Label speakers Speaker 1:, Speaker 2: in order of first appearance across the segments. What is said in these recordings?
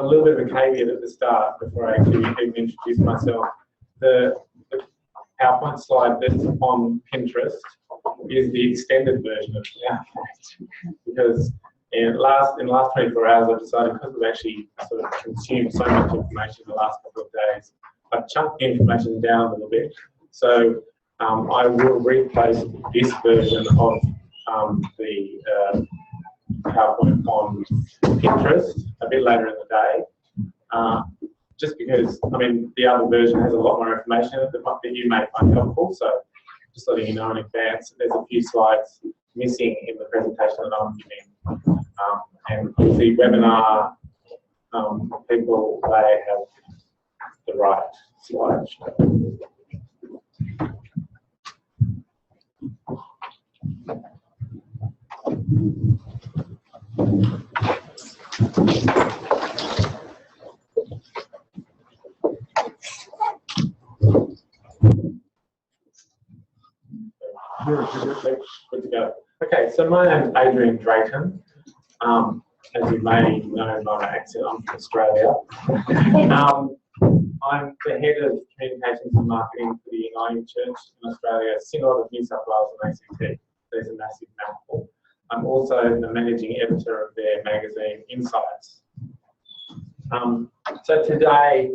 Speaker 1: A little bit of a caveat at the start before I actually even introduce myself. The PowerPoint slide that's on Pinterest is the extended version of the because in the last 24 hours I've decided, because we've actually sort of consumed so much information in the last couple of days, I've chunked the information down a little bit. So I will repost this version of the PowerPoint on Pinterest a bit later in the day. Just because, I mean, the other version has a lot more information that you may find helpful. So just letting you know in advance, there's a few slides missing in the presentation that I'm giving. And the webinar people, they have the right slides. Good to go. Okay, so my name's Adrian Drayton. As you may know by my accent, I'm from Australia. I'm the head of communications and marketing for the Uniting Church in Australia, Synod of New South Wales and ACT. There's a massive mouthful. I'm also the managing editor of their magazine, Insights. So today,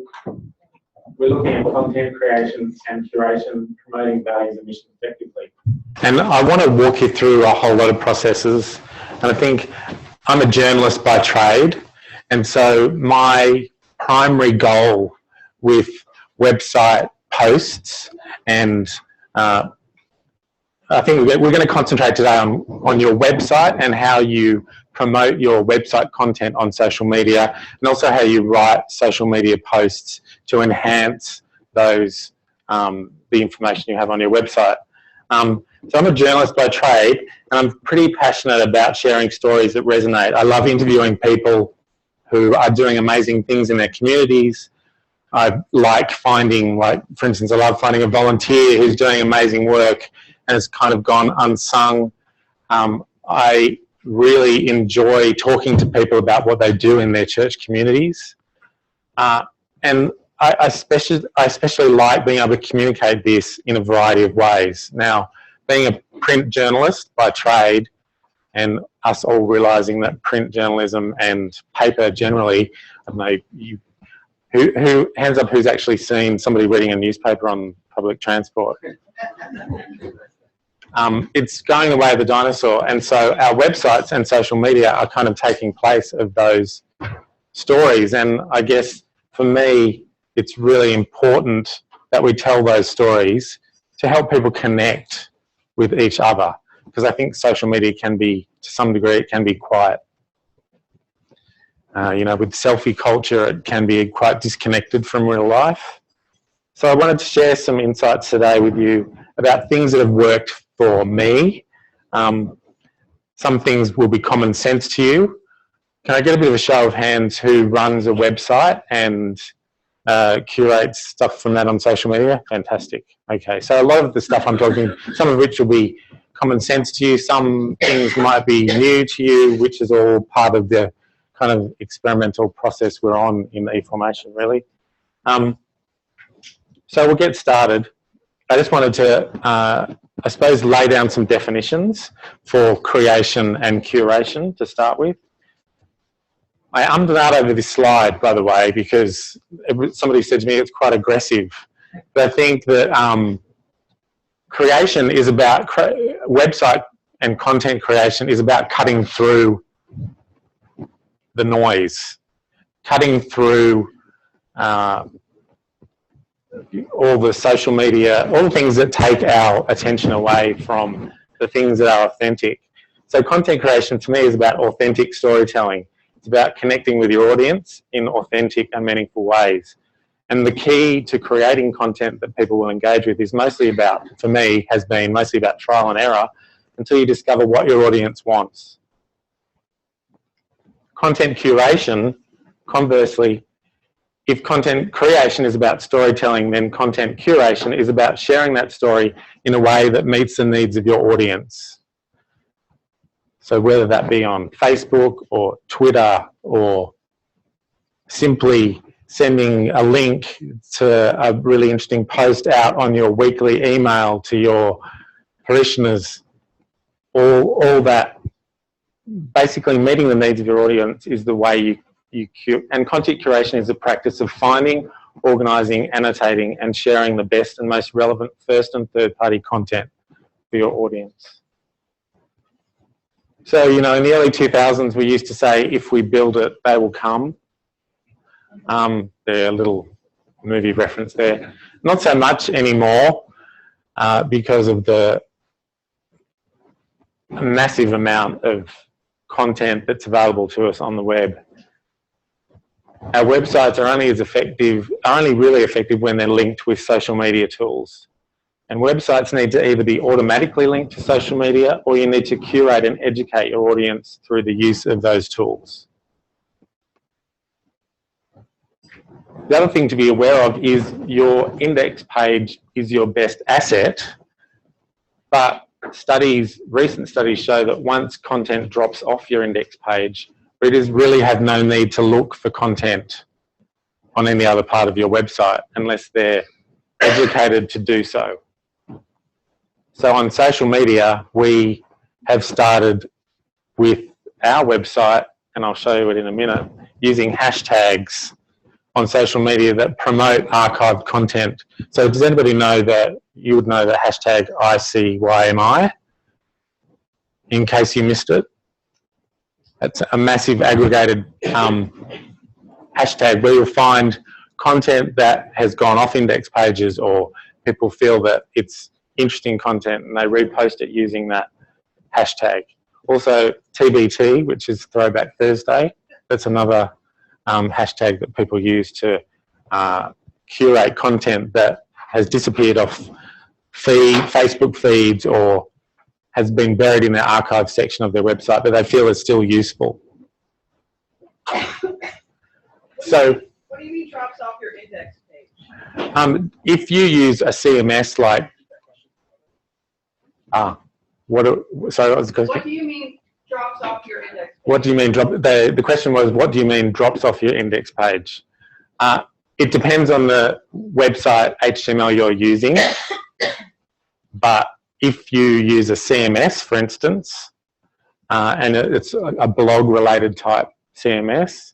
Speaker 1: we're looking at content creation and curation, promoting values and mission effectively.
Speaker 2: And I want to walk you through a whole lot of processes. And I think I'm a journalist by trade. And so my primary goal with website posts, and I think we're going to concentrate today on your website and how you promote your website content on social media, and also how you write social media posts to enhance those the information you have on your website. So I'm a journalist by trade, and I'm pretty passionate about sharing stories that resonate. I love interviewing people who are doing amazing things in their communities. I like finding, for instance, I love finding a volunteer who's doing amazing work and it's kind of gone unsung. I really enjoy talking to people about what they do in their church communities. And I especially like being able to communicate this in a variety of ways. Now, being a print journalist by trade, and us all realising that print journalism and paper generally, I don't know, who hands up who's actually seen somebody reading a newspaper on public transport? It's going the way of the dinosaur, and so our websites and social media are kind of taking place of those stories. And I guess for me, it's really important that we tell those stories to help people connect with each other, because I think social media can be, to some degree, it can be quite, with selfie culture, it can be quite disconnected from real life. So I wanted to share some insights today with you about things that have worked for me. Some things will be common sense to you. Can I get a bit of a show of hands who runs a website and curates stuff from that on social media? Fantastic. Okay, so a lot of the stuff I'm talking, some of which will be common sense to you, some things might be new to you, which is all part of the kind of experimental process we're on in eFormation, really. So we'll get started. I just wanted to, I suppose, lay down some definitions for creation and curation to start with. I ummed and ahed over this slide, by the way, because somebody said to me it's quite aggressive. But I think that creation is about, website and content creation is about cutting through the noise, cutting through all the social media, all the things that take our attention away from the things that are authentic. So content creation to me is about authentic storytelling. It's about connecting with your audience in authentic and meaningful ways. And the key to creating content that people will engage with is mostly about, for me, has been mostly about trial and error until you discover what your audience wants. Content curation, conversely, if content creation is about storytelling, then content curation is about sharing that story in a way that meets the needs of your audience. So whether that be on Facebook or Twitter or simply sending a link to a really interesting post out on your weekly email to your parishioners, all that, basically meeting the needs of your audience is the way you curate. And content curation is the practice of finding, organising, annotating and sharing the best and most relevant first and third party content for your audience. So, you know, in the early 2000s, we used to say, if we build it, they will come. There's a little movie reference there. Not so much anymore because of the massive amount of content that's available to us on the web. Our websites are only really effective when they're linked with social media tools. And websites need to either be automatically linked to social media, or you need to curate and educate your audience through the use of those tools. The other thing to be aware of is your index page is your best asset, but recent studies show that once content drops off your index page, readers really have no need to look for content on any other part of your website unless they're educated to do so. So on social media, we have started with our website, and I'll show you it in a minute, using hashtags on social media that promote archived content. So does anybody know that you would know the hashtag ICYMI, in case you missed it? That's a massive aggregated hashtag where you'll find content that has gone off index pages, or people feel that it's interesting content and they repost it using that hashtag. Also TBT, which is Throwback Thursday, that's another hashtag that people use to curate content that has disappeared off Facebook feeds or has been buried in the archive section of their website, but they feel is still useful. So,
Speaker 3: what do you mean drops off your index page?
Speaker 2: If you use a CMS like, what do you mean
Speaker 3: drops off your index page?
Speaker 2: What do you mean drop? The question was, what do you mean drops off your index page? It depends on the website HTML you're using, but if you use a CMS, for instance, and it's a blog-related type CMS,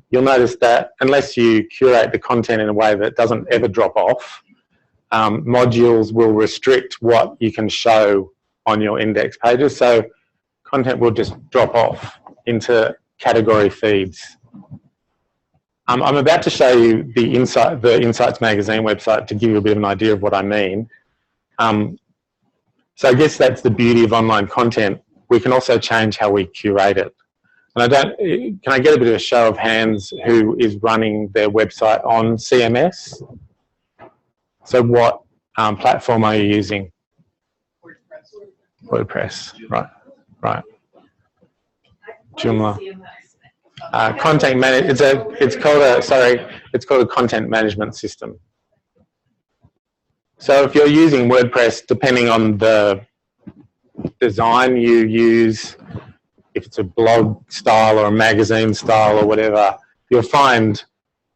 Speaker 2: you'll notice that unless you curate the content in a way that doesn't ever drop off, modules will restrict what you can show on your index pages. So content will just drop off into category feeds. I'm about to show you the Insights magazine website to give you a bit of an idea of what I mean. So I guess that's the beauty of online content. We can also change how we curate it. And can I get a bit of a show of hands who is running their website on CMS? So what platform are you using? WordPress, right. Joomla. Content management. It's called a content management system. So if you're using WordPress, depending on the design you use, if it's a blog style or a magazine style or whatever, you'll find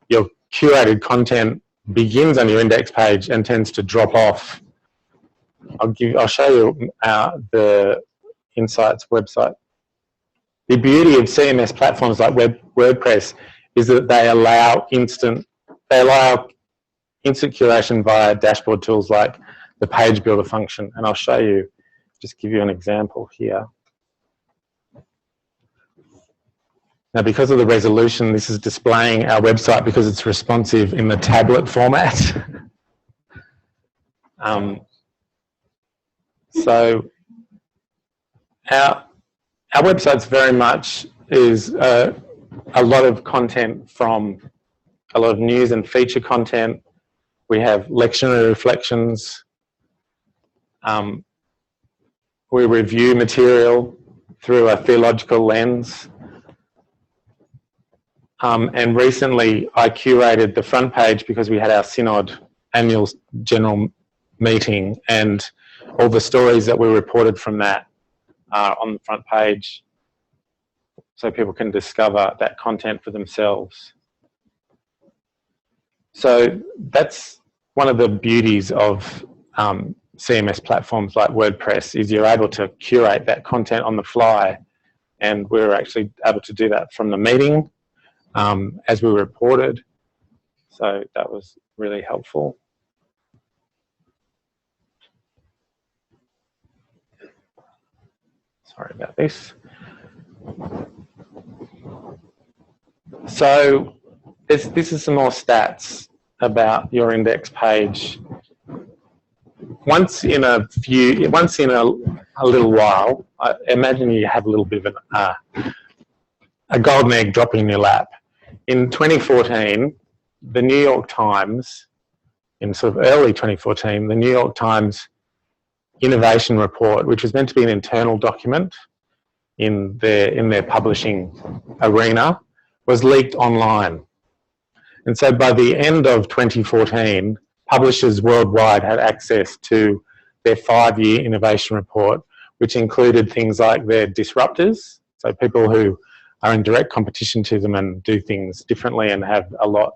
Speaker 2: your curated content begins on your index page and tends to drop off. I'll show you the Insights website. The beauty of CMS platforms like WordPress is that they allow instant curation via dashboard tools like the page builder function, and I'll show you, just give you an example here. Now, because of the resolution, this is displaying our website because it's responsive in the tablet format. So our website's very much is a lot of content from a lot of news and feature content. We have lectionary reflections. We review material through a theological lens. And recently I curated the front page because we had our Synod annual general meeting, and all the stories that were reported from that are on the front page so people can discover that content for themselves. So that's one of the beauties of CMS platforms like WordPress, is you're able to curate that content on the fly, and we're actually able to do that from the meeting as we reported. So that was really helpful. Sorry about this. So this is some more stats about your index page. Once in a little while, I imagine you have a little bit of a golden egg dropping in your lap. In 2014, the New York Times, in sort of early 2014, the New York Times Innovation Report, which was meant to be an internal document in their publishing arena, was leaked online. And so by the end of 2014, publishers worldwide had access to their 5-year innovation report, which included things like their disruptors, so people who are in direct competition to them and do things differently and have a lot,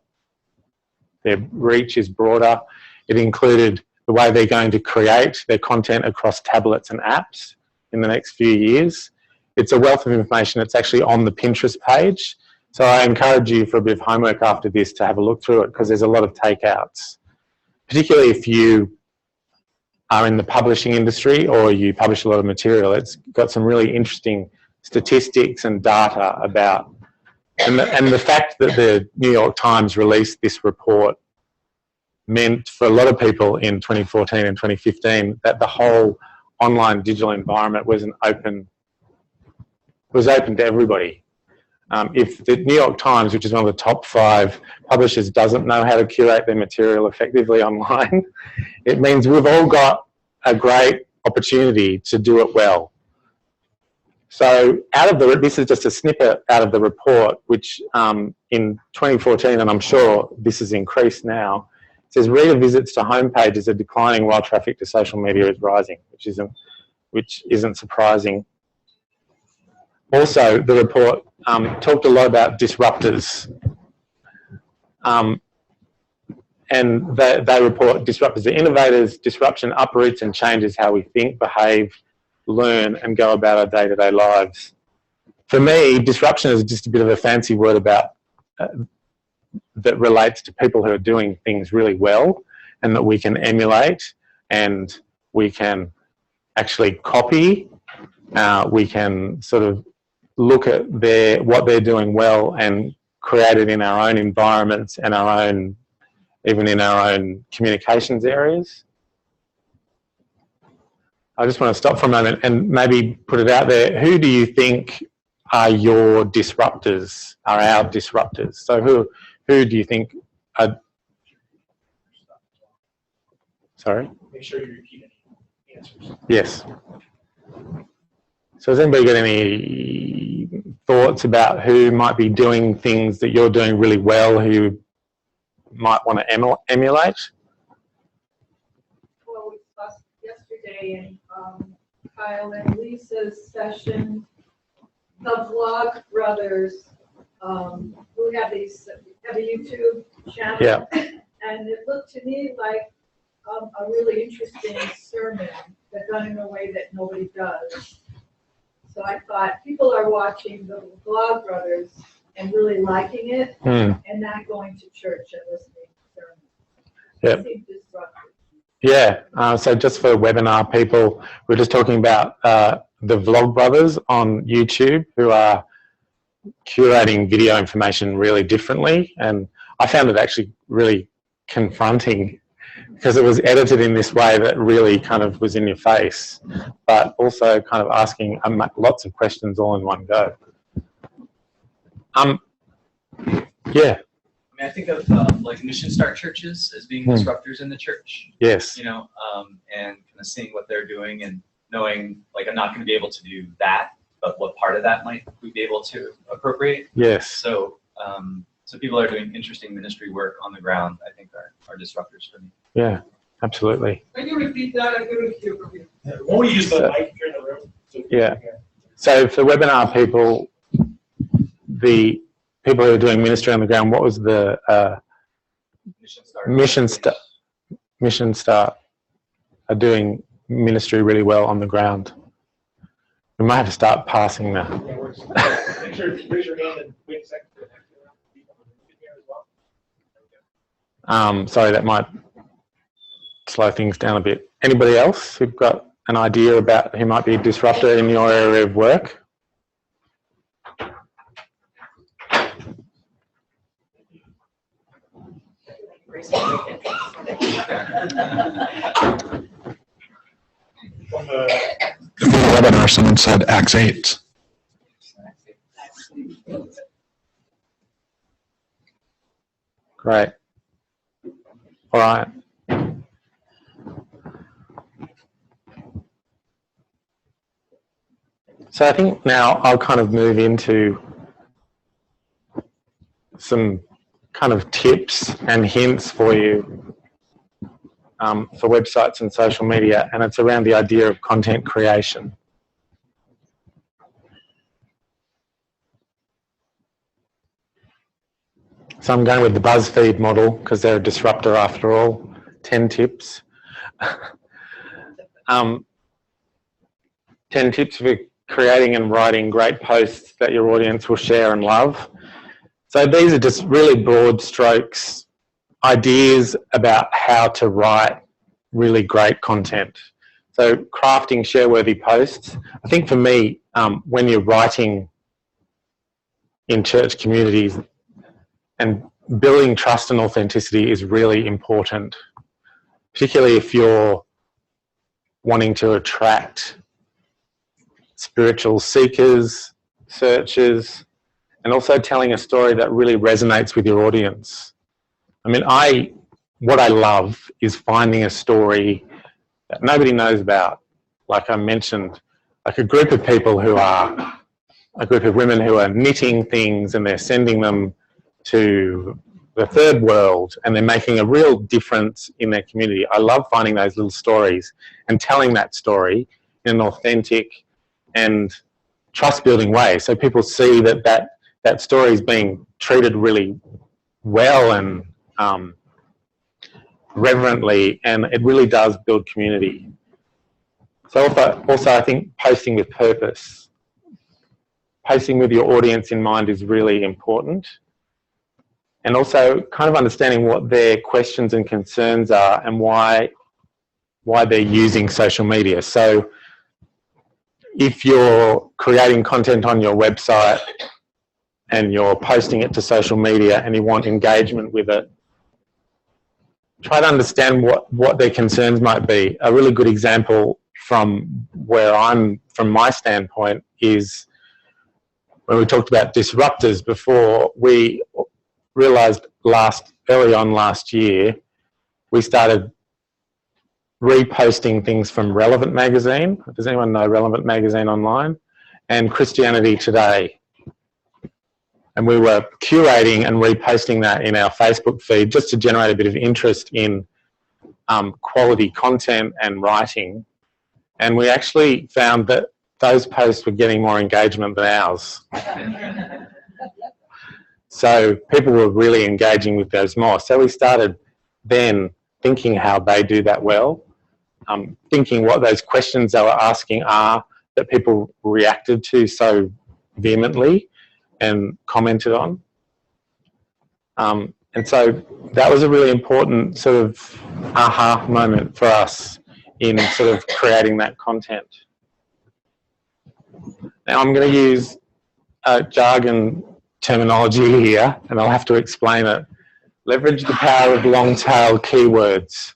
Speaker 2: their reach is broader. It included the way they're going to create their content across tablets and apps in the next few years. It's a wealth of information. It's actually on the Pinterest page. So I encourage you for a bit of homework after this to have a look through it, because there's a lot of takeouts, particularly if you are in the publishing industry or you publish a lot of material. It's got some really interesting statistics and data about, and the fact that the New York Times released this report meant for a lot of people in 2014 and 2015 that the whole online digital environment was open to everybody. If the New York Times, which is one of the top 5 publishers, doesn't know how to curate their material effectively online, it means we've all got a great opportunity to do it well. So this is just a snippet out of the report, which in 2014, and I'm sure this has increased now, it says reader visits to homepages are declining while traffic to social media is rising, which isn't surprising. Also, the report talked a lot about disruptors. And they report disruptors are innovators. Disruption uproots and changes how we think, behave, learn, and go about our day-to-day lives. For me, disruption is just a bit of a fancy word about that relates to people who are doing things really well and that we can emulate and we can actually copy. We can sort of look at what they're doing well and create it in our own environments and even in our own communications areas. I just want to stop for a moment and maybe put it out there. Who do you think are your disruptors, are our disruptors? So who do you think are... Sorry?
Speaker 4: Make sure you repeat any answers.
Speaker 2: Yes. So has anybody got any thoughts about who might be doing things that you're doing really well, who you might want to emulate?
Speaker 3: Well, we discussed yesterday in Kyle and Lisa's session, the Vlog Brothers, who have a YouTube channel. Yeah. And it looked to me like a really interesting sermon, but done in a way that nobody does. So I thought people are watching the Vlog Brothers and really liking it, and not going to church and listening to sermons.
Speaker 2: Yep.
Speaker 3: It seemed disruptive.
Speaker 2: Yeah, so just for webinar people, we're just talking about the Vlog Brothers on YouTube, who are curating video information really differently. And I found it actually really confronting because it was edited in this way that really kind of was in your face, but also kind of asking lots of questions all in one go. Yeah.
Speaker 5: I think of like mission start churches as being disruptors in the church.
Speaker 2: Yes.
Speaker 5: You know, and kind of seeing what they're doing and knowing, like, I'm not going to be able to do that, but what part of that might we be able to appropriate?
Speaker 2: Yes.
Speaker 5: So, so people are doing interesting ministry work on the ground, I think, are disruptors for me.
Speaker 2: Yeah, absolutely.
Speaker 4: Can you repeat that? I couldn't hear from you. Won't you use the mic here in the room? So
Speaker 2: yeah. So for webinar people, the people who are doing ministry on the ground, what was the Mission Start are doing ministry really well on the ground. We might have to start passing that.
Speaker 4: Yeah, make sure you raise your hand and wait a second.
Speaker 2: Sorry, that might slow things down a bit. Anybody else who've got an idea about who might be a disruptor in your area of work?
Speaker 4: From
Speaker 6: The webinar, someone said Acts 8.
Speaker 2: Great. All right. So I think now I'll kind of move into some kind of tips and hints for you for websites and social media, and it's around the idea of content creation. So I'm going with the BuzzFeed model because they're a disruptor after all. 10 tips. 10 tips for creating and writing great posts that your audience will share and love. So these are just really broad strokes, ideas about how to write really great content. So crafting share-worthy posts. I think for me, when you're writing in church communities, and building trust and authenticity is really important, particularly if you're wanting to attract spiritual seekers, searchers, and also telling a story that really resonates with your audience. I mean, what I love is finding a story that nobody knows about. Like I mentioned, like a group of people who are, a group of women who are knitting things and they're sending them to the third world and they're making a real difference in their community. I love finding those little stories and telling that story in an authentic and trust-building way, so people see that story is being treated really well and reverently, and it really does build community. So also I think posting with purpose, posting with your audience in mind is really important. And also kind of understanding what their questions and concerns are and why they're using social media. So if you're creating content on your website and you're posting it to social media and you want engagement with it, try to understand what their concerns might be. A really good example from my standpoint is when we talked about disruptors before, we realised early on last year, we started reposting things from Relevant Magazine. Does anyone know Relevant Magazine online? And Christianity Today. And we were curating and reposting that in our Facebook feed just to generate a bit of interest in quality content and writing. And we actually found that those posts were getting more engagement than ours. So people were really engaging with those more. So we started then thinking how they do that well, thinking what those questions they were asking are that people reacted to so vehemently and commented on. And so that was a really important sort of aha moment for us in sort of creating that content. Now I'm going to use jargon terminology here, and I'll have to explain it. Leverage the power of long-tail keywords.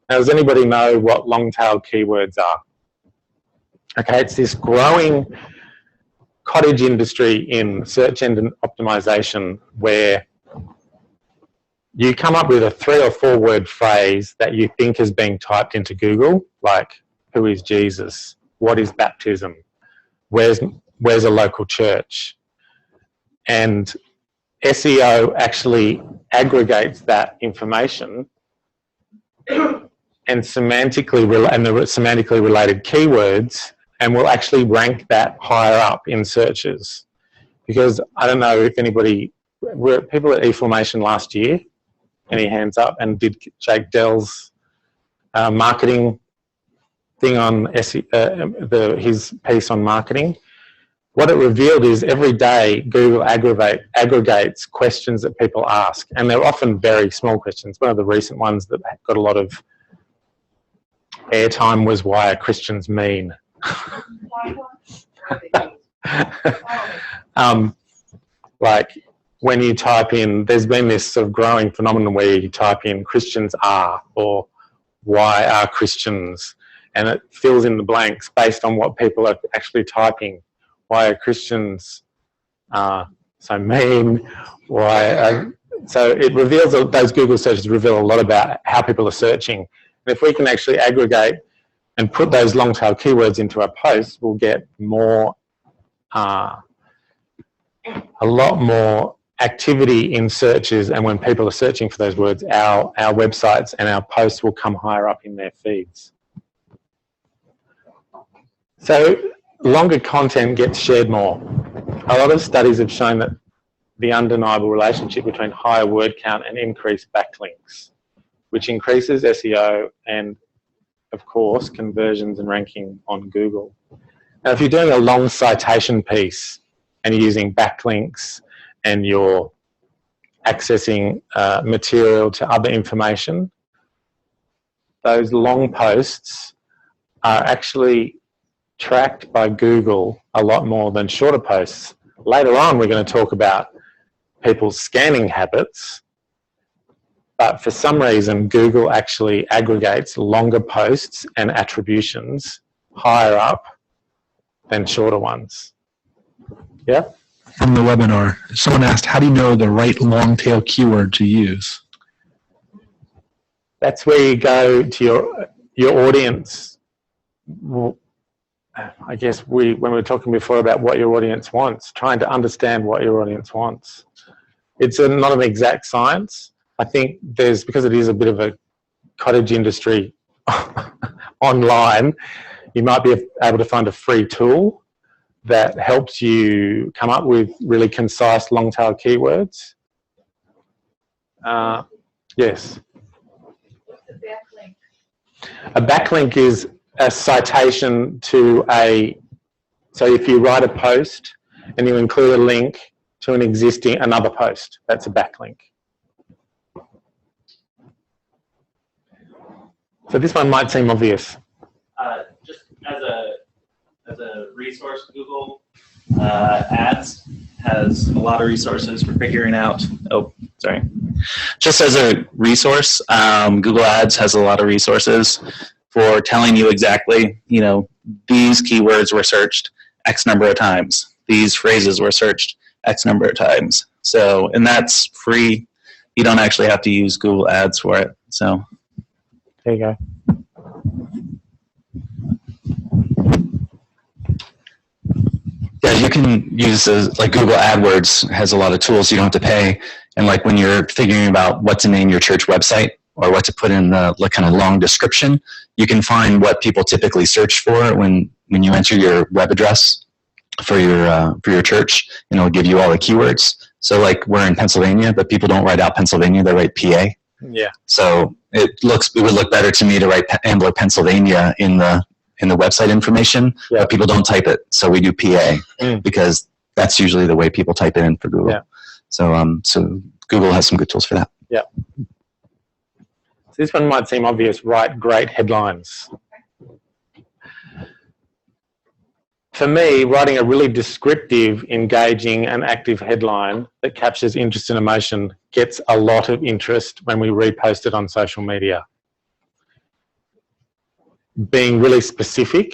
Speaker 2: Now, does anybody know what long-tail keywords are? Okay, it's this growing cottage industry in search engine optimization where you come up with a 3 or 4 word phrase that you think is being typed into Google, like, who is Jesus? What is baptism? Where's a local church? And SEO actually aggregates that information and the semantically related keywords, and will actually rank that higher up in searches. Because I don't know if anybody, were people at eFormation last year? Any hands up? And did Jake Dell's marketing thing on his piece on marketing? What it revealed is every day Google aggregates questions that people ask, and they're often very small questions. One of the recent ones that got a lot of airtime was, why are Christians mean? Like when you type in, there's been this sort of growing phenomenon where you type in Christians are, or why are Christians, and it fills in the blanks based on what people are actually typing. Why are Christians so mean? So it reveals, those Google searches reveal a lot about how people are searching. And if we can actually aggregate and put those long tail keywords into our posts, we'll get more, a lot more activity in searches. And when people are searching for those words, our websites and our posts will come higher up in their feeds. So longer content gets shared more. A lot of studies have shown that the undeniable relationship between higher word count and increased backlinks, which increases SEO and, of course, conversions and ranking on Google. Now, if you're doing a long citation piece and you're using backlinks and you're accessing material to other information, those long posts are actually tracked by Google a lot more than shorter posts. Later on, we're going to talk about people's scanning habits, but for some reason, Google actually aggregates longer posts and attributions higher up than shorter ones. Yeah?
Speaker 6: From the webinar, someone asked, how do you know the right long tail keyword to use?
Speaker 2: That's where you go to your audience. I guess when we were talking before about what your audience wants, trying to understand what your audience wants. It's not an exact science. I think because it is a bit of a cottage industry online, you might be able to find a free tool that helps you come up with really concise long tail keywords. Yes.
Speaker 3: What's a backlink?
Speaker 2: A backlink is a citation to so if you write a post and you include a link to another post, that's a backlink. So this one might seem obvious.
Speaker 7: Just as a resource, Google Ads has a lot of resources for figuring out. Just as a resource, Google Ads has a lot of resources for telling you exactly, these keywords were searched X number of times. These phrases were searched X number of times. So, and that's free. You don't actually have to use Google Ads for it. So,
Speaker 2: there you go.
Speaker 6: Yeah, you can use like Google AdWords has a lot of tools you don't have to pay. And like when you're figuring about what to name your church website or what to put in the kind of long description, you can find what people typically search for when you enter your web address for your church, and it'll give you all the keywords. So like we're in Pennsylvania, but people don't write out Pennsylvania, they write PA.
Speaker 2: Yeah. So
Speaker 6: it would look better to me to write Ambler, Pennsylvania in the website information, but people don't type it. So we do PA because that's usually the way people type it in for Google. Yeah. So Google has some good tools for that.
Speaker 2: Yeah. So this one might seem obvious, write great headlines. For me, writing a really descriptive, engaging and active headline that captures interest and emotion gets a lot of interest when we repost it on social media. Being really specific,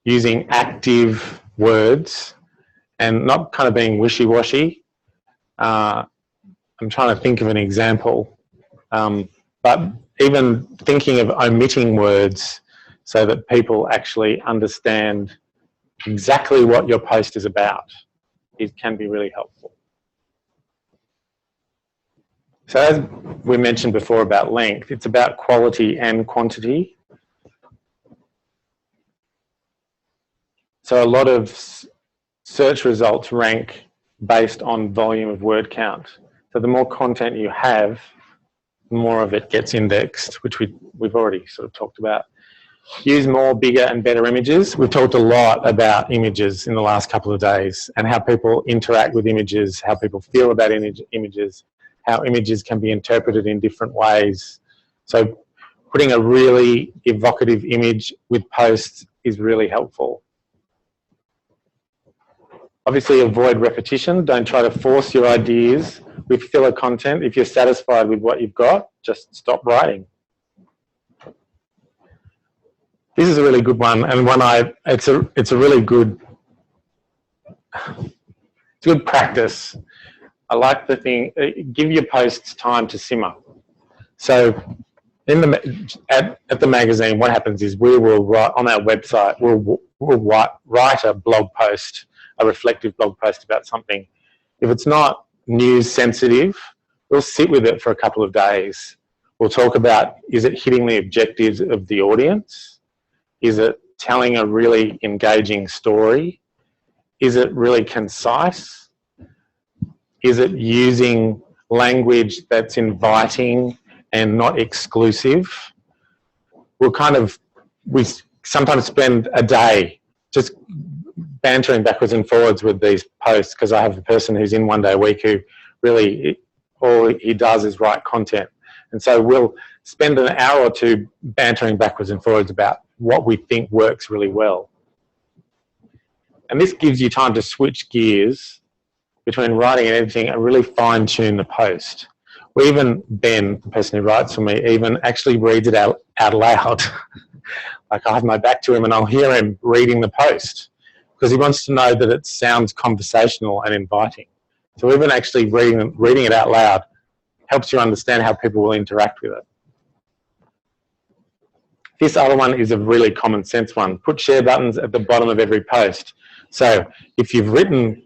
Speaker 2: using active words and not kind of being wishy-washy. I'm trying to think of an example, but even thinking of omitting words so that people actually understand exactly what your post is about, it can be really helpful. So as we mentioned before about length, it's about quality and quantity. So a lot of search results rank based on volume of word count. So the more content you have, more of it gets indexed, which we've already sort of talked about. Use more, bigger and better images. We've talked a lot about images in the last couple of days and how people interact with images, how people feel about images, how images can be interpreted in different ways. So putting a really evocative image with posts is really helpful. Obviously, avoid repetition. Don't try to force your ideas with filler content. If you're satisfied with what you've got, just stop writing. This is a really good one, and it's a really good, it's good practice. I like the thing. Give your posts time to simmer. So, at the magazine, what happens is we will write on our website. We'll write a blog post, a reflective blog post about something. If it's not news sensitive, we'll sit with it for a couple of days. We'll talk about, is it hitting the objectives of the audience? Is it telling a really engaging story? Is it really concise? Is it using language that's inviting and not exclusive? We sometimes spend a day just bantering backwards and forwards with these posts, because I have a person who's in 1 day a week who really, all he does is write content. And so we'll spend an hour or two bantering backwards and forwards about what we think works really well. And this gives you time to switch gears between writing and editing and really fine tune the post. We even, Ben, the person who writes for me, even actually reads it out loud. Like I have my back to him and I'll hear him reading the post because he wants to know that it sounds conversational and inviting. So even actually reading it out loud helps you understand how people will interact with it. This other one is a really common sense one. Put share buttons at the bottom of every post. So if you've written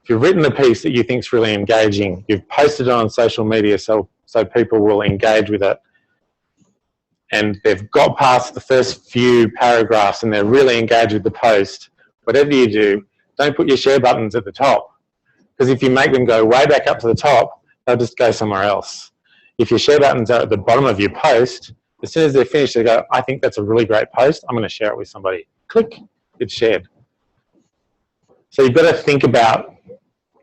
Speaker 2: a piece that you think is really engaging, you've posted it on social media so people will engage with it, and they've got past the first few paragraphs and they're really engaged with the post, whatever you do, don't put your share buttons at the top. Because if you make them go way back up to the top, they'll just go somewhere else. If your share buttons are at the bottom of your post, as soon as they're finished, they go, I think that's a really great post, I'm going to share it with somebody. Click, it's shared. So you've got to think about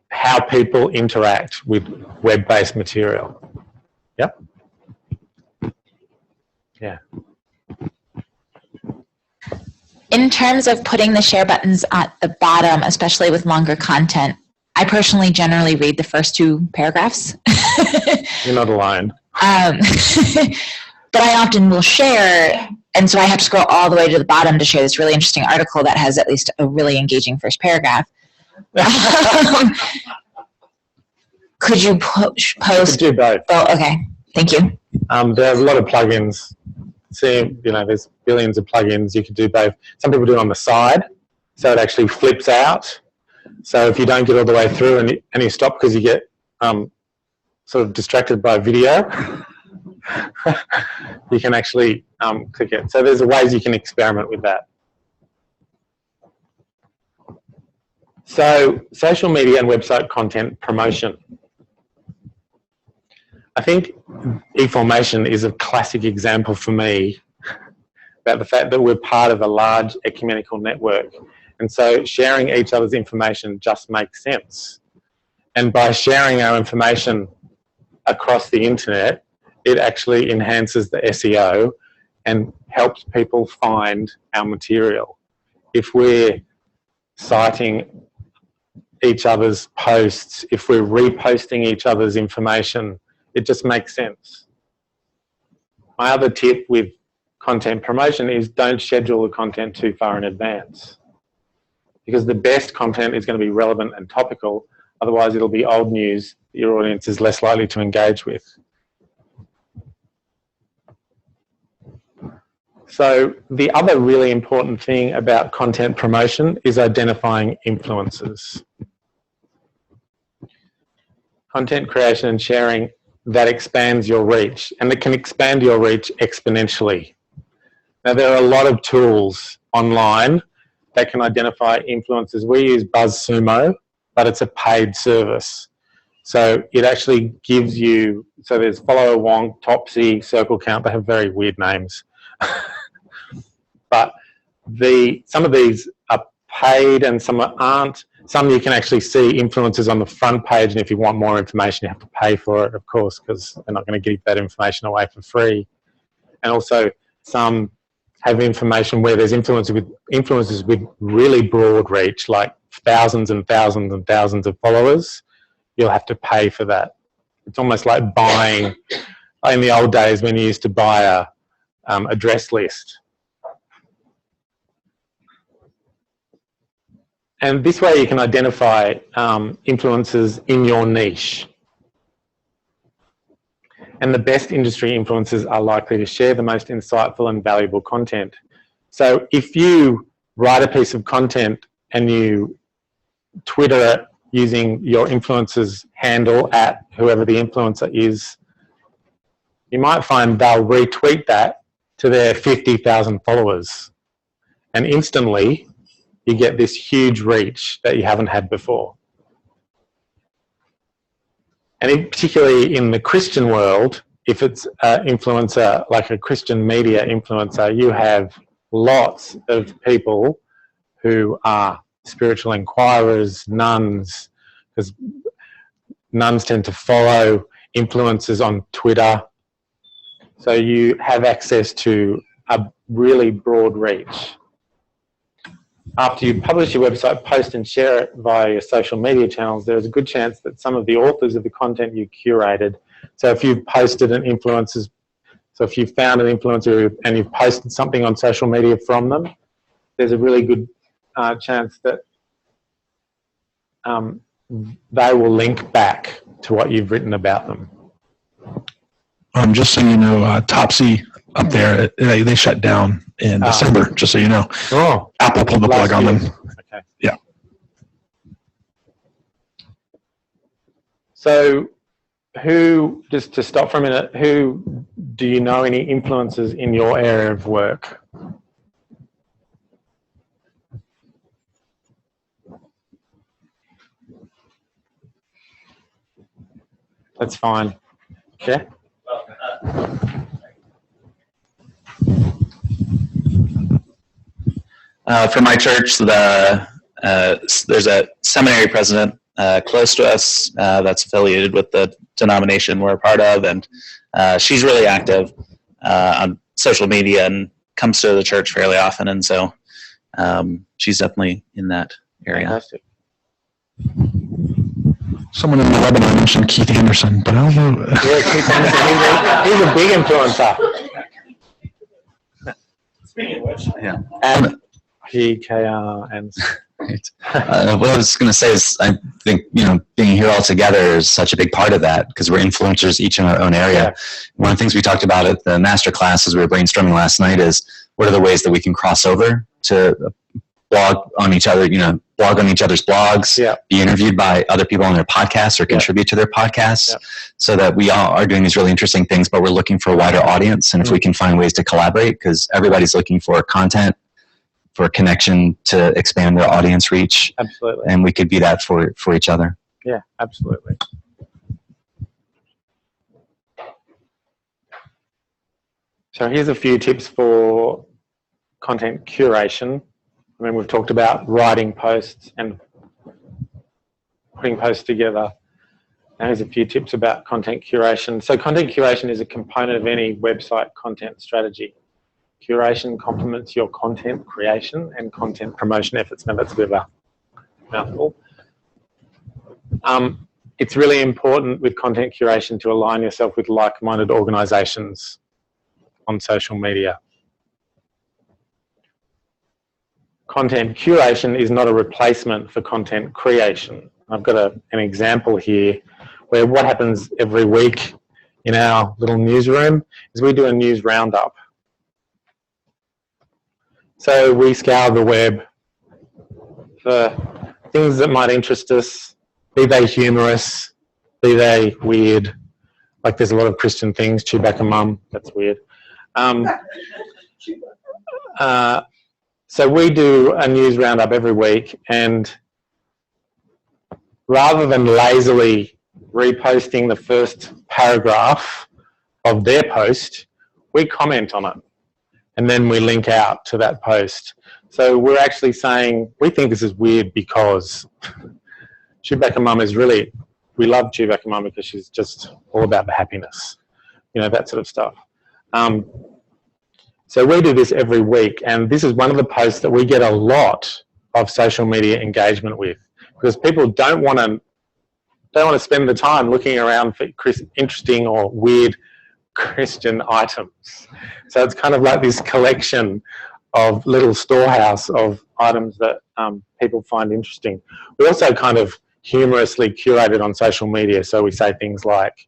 Speaker 2: how people interact with web-based material. Yep. Yeah.
Speaker 8: In terms of putting the share buttons at the bottom, especially with longer content, I personally generally read the first 2 paragraphs.
Speaker 2: You're not alone.
Speaker 8: But I often will share, and so I have to scroll all the way to the bottom to share this really interesting article that has at least a really engaging first paragraph. Could you post?
Speaker 2: You could do both.
Speaker 8: Oh, okay. Thank you.
Speaker 2: There are a lot of plugins. See, there's billions of plugins. You could do both. Some people do it on the side, so it actually flips out. So if you don't get all the way through and you stop because you get sort of distracted by video, you can actually click it. So there's ways you can experiment with that. So social media and website content promotion. I think eFormation is a classic example for me about the fact that we're part of a large ecumenical network. And so sharing each other's information just makes sense. And by sharing our information across the internet, it actually enhances the SEO and helps people find our material. If we're citing each other's posts, if we're reposting each other's information, it just makes sense. My other tip with content promotion is don't schedule the content too far in advance, because the best content is going to be relevant and topical. Otherwise, it'll be old news that your audience is less likely to engage with. So the other really important thing about content promotion is identifying influencers. Content creation and sharing that expands your reach, and it can expand your reach exponentially. Now, there are a lot of tools online that can identify influencers. We use BuzzSumo, but it's a paid service. So it actually gives you, so there's follower, wonk, Topsy, circle count. They have very weird names. But some of these are paid and some aren't. Some you can actually see influencers on the front page, and if you want more information, you have to pay for it, of course, because they're not going to give that information away for free. And also some have information where there's influencers with really broad reach, like thousands and thousands and thousands of followers. You'll have to pay for that. It's almost like buying, in the old days when you used to buy a address list. And this way you can identify influencers in your niche. And the best industry influencers are likely to share the most insightful and valuable content. So if you write a piece of content and you Twitter it using your influencer's handle at whoever the influencer is, you might find they'll retweet that to their 50,000 followers. And instantly, you get this huge reach that you haven't had before. And particularly in the Christian world, if it's an influencer, like a Christian media influencer, you have lots of people who are spiritual inquirers, nuns, because nuns tend to follow influencers on Twitter. So you have access to a really broad reach. After you publish your website, post and share it via your social media channels, there's a good chance that some of the authors of the content you curated, so if you've posted an influencer's, so if you've found an influencer and you've posted something on social media from them, there's a really good chance that they will link back to what you've written about them.
Speaker 9: Just so you know, Topsy up there, they shut down in December, just so you know.
Speaker 2: Oh.
Speaker 9: Apple pulled the plug on them.
Speaker 2: Okay.
Speaker 9: Yeah.
Speaker 2: So just to stop for a minute, who do you know any influencers in your area of work? That's fine. Okay.
Speaker 6: For my church, there's a seminary president close to us that's affiliated with the denomination we're a part of, and she's really active on social media and comes to the church fairly often, and so she's definitely in that area.
Speaker 2: Fantastic.
Speaker 9: Someone in the webinar mentioned Keith Anderson, but I don't know.
Speaker 2: Yeah, Keith Anderson, he's a big influencer.
Speaker 4: Speaking of which.
Speaker 6: Yeah.
Speaker 2: And PKR and
Speaker 6: What I was going to say is, I think, being here all together is such a big part of that, because we're influencers each in our own area.
Speaker 2: Yeah.
Speaker 6: One of the things we talked about at the master class as we were brainstorming last night is, what are the ways that we can cross over to blog on each other, blog on each other's blogs,
Speaker 2: Yeah.
Speaker 6: be interviewed by other people on their podcasts or contribute to their podcasts, so that we all are doing these really interesting things, but we're looking for a wider audience. And if we can find ways to collaborate, because everybody's looking for content, for connection to expand their audience reach.
Speaker 2: Absolutely.
Speaker 6: And we could be that for each other.
Speaker 2: Yeah, absolutely. So here's a few tips for content curation. I mean, we've talked about writing posts and putting posts together. Now here's a few tips about content curation. So content curation is a component of any website content strategy. Curation complements your content creation and content promotion efforts. Now that's a bit of a mouthful. It's really important with content curation to align yourself with like-minded organisations on social media. Content curation is not a replacement for content creation. I've got an example here where what happens every week in our little newsroom is we do a news roundup. So we scour the web for things that might interest us, be they humorous, be they weird. Like there's a lot of Christian things, Chewbacca Mum, that's weird. So we do a news roundup every week, and rather than lazily reposting the first paragraph of their post, we comment on it. And then we link out to that post. So we're actually saying, we think this is weird because Chewbacca Mum is really, we love Chewbacca Mum because she's just all about the happiness, you know, that sort of stuff. So we do this every week, and this is one of the posts that we get a lot of social media engagement with, because people don't want to spend the time looking around for interesting or weird Christian items. So it's kind of like this collection of little storehouse of items that people find interesting. We also kind of humorously curate it on social media. So we say things like,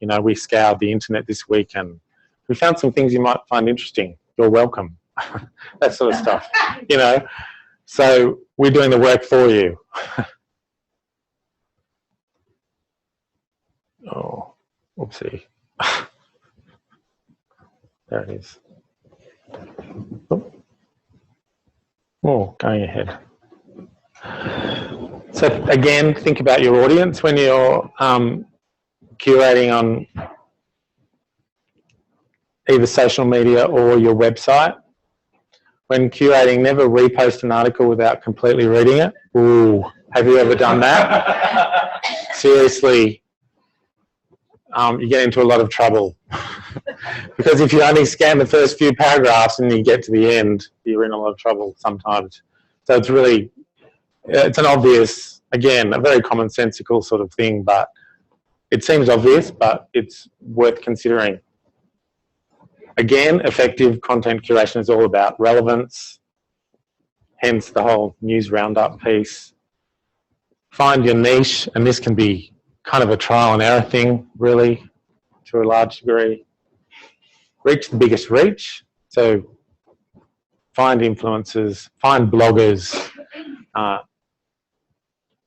Speaker 2: you know, we scoured the internet this week and we found some things you might find interesting. You're welcome. That sort of stuff, you know. So we're doing the work for you. Oh, oopsie. There it is. Oh, going ahead. So again, think about your audience when you're curating on either social media or your website. When curating, never repost an article without completely reading it. Ooh, have you ever done that? Seriously, you get into a lot of trouble. Because if you only scan the first few paragraphs and you get to the end, you're in a lot of trouble sometimes. So it's really, it's an obvious, again, a very commonsensical sort of thing, but it seems obvious, but it's worth considering. Again, effective content curation is all about relevance, hence the whole news roundup piece. Find your niche, and this can be kind of a trial and error thing, really, to a large degree. Reach the biggest reach, so find influencers, find bloggers,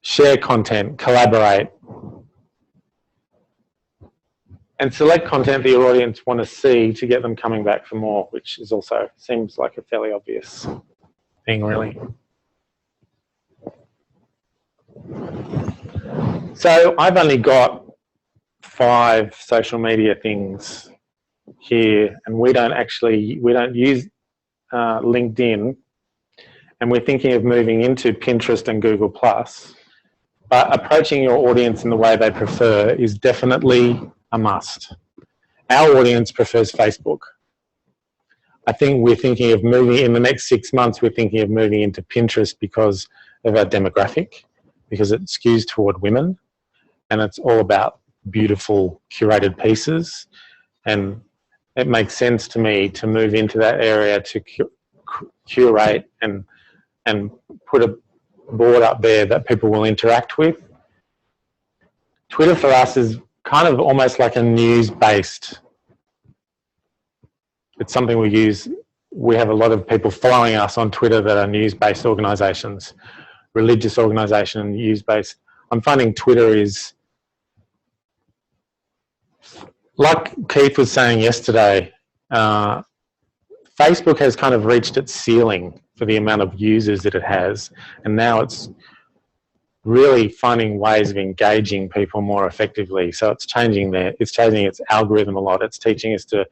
Speaker 2: share content, collaborate, and select content that your audience want to see to get them coming back for more, which is also seems like a fairly obvious thing, really. So I've only got 5 social media things here, and we don't use LinkedIn, and we're thinking of moving into Pinterest and Google+. But approaching your audience in the way they prefer is definitely a must. Our audience prefers Facebook. I think we're thinking of moving, in the next 6 months, we're thinking of moving into Pinterest because of our demographic, because it skews toward women, and it's all about beautiful curated pieces, and it makes sense to me to move into that area to curate and put a board up there that people will interact with. Twitter for us is kind of almost like a news-based. It's something we use. We have a lot of people following us on Twitter that are news-based organisations, religious organisation, news-based. I'm finding Twitter is, like Keith was saying yesterday, Facebook has kind of reached its ceiling for the amount of users that it has, and now it's really finding ways of engaging people more effectively. So it's changing its algorithm a lot. It's teaching us to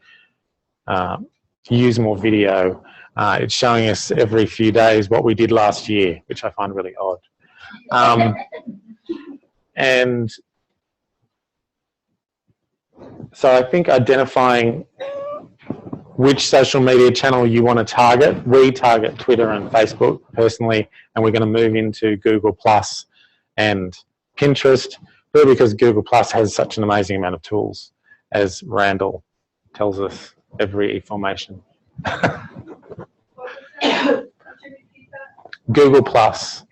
Speaker 2: use more video. It's showing us every few days what we did last year, which I find really odd. And so I think identifying which social media channel you want to target. We target Twitter and Facebook personally, and we're going to move into Google Plus and Pinterest, really because Google Plus has such an amazing amount of tools, as Randall tells us every e-formation. Google Plus.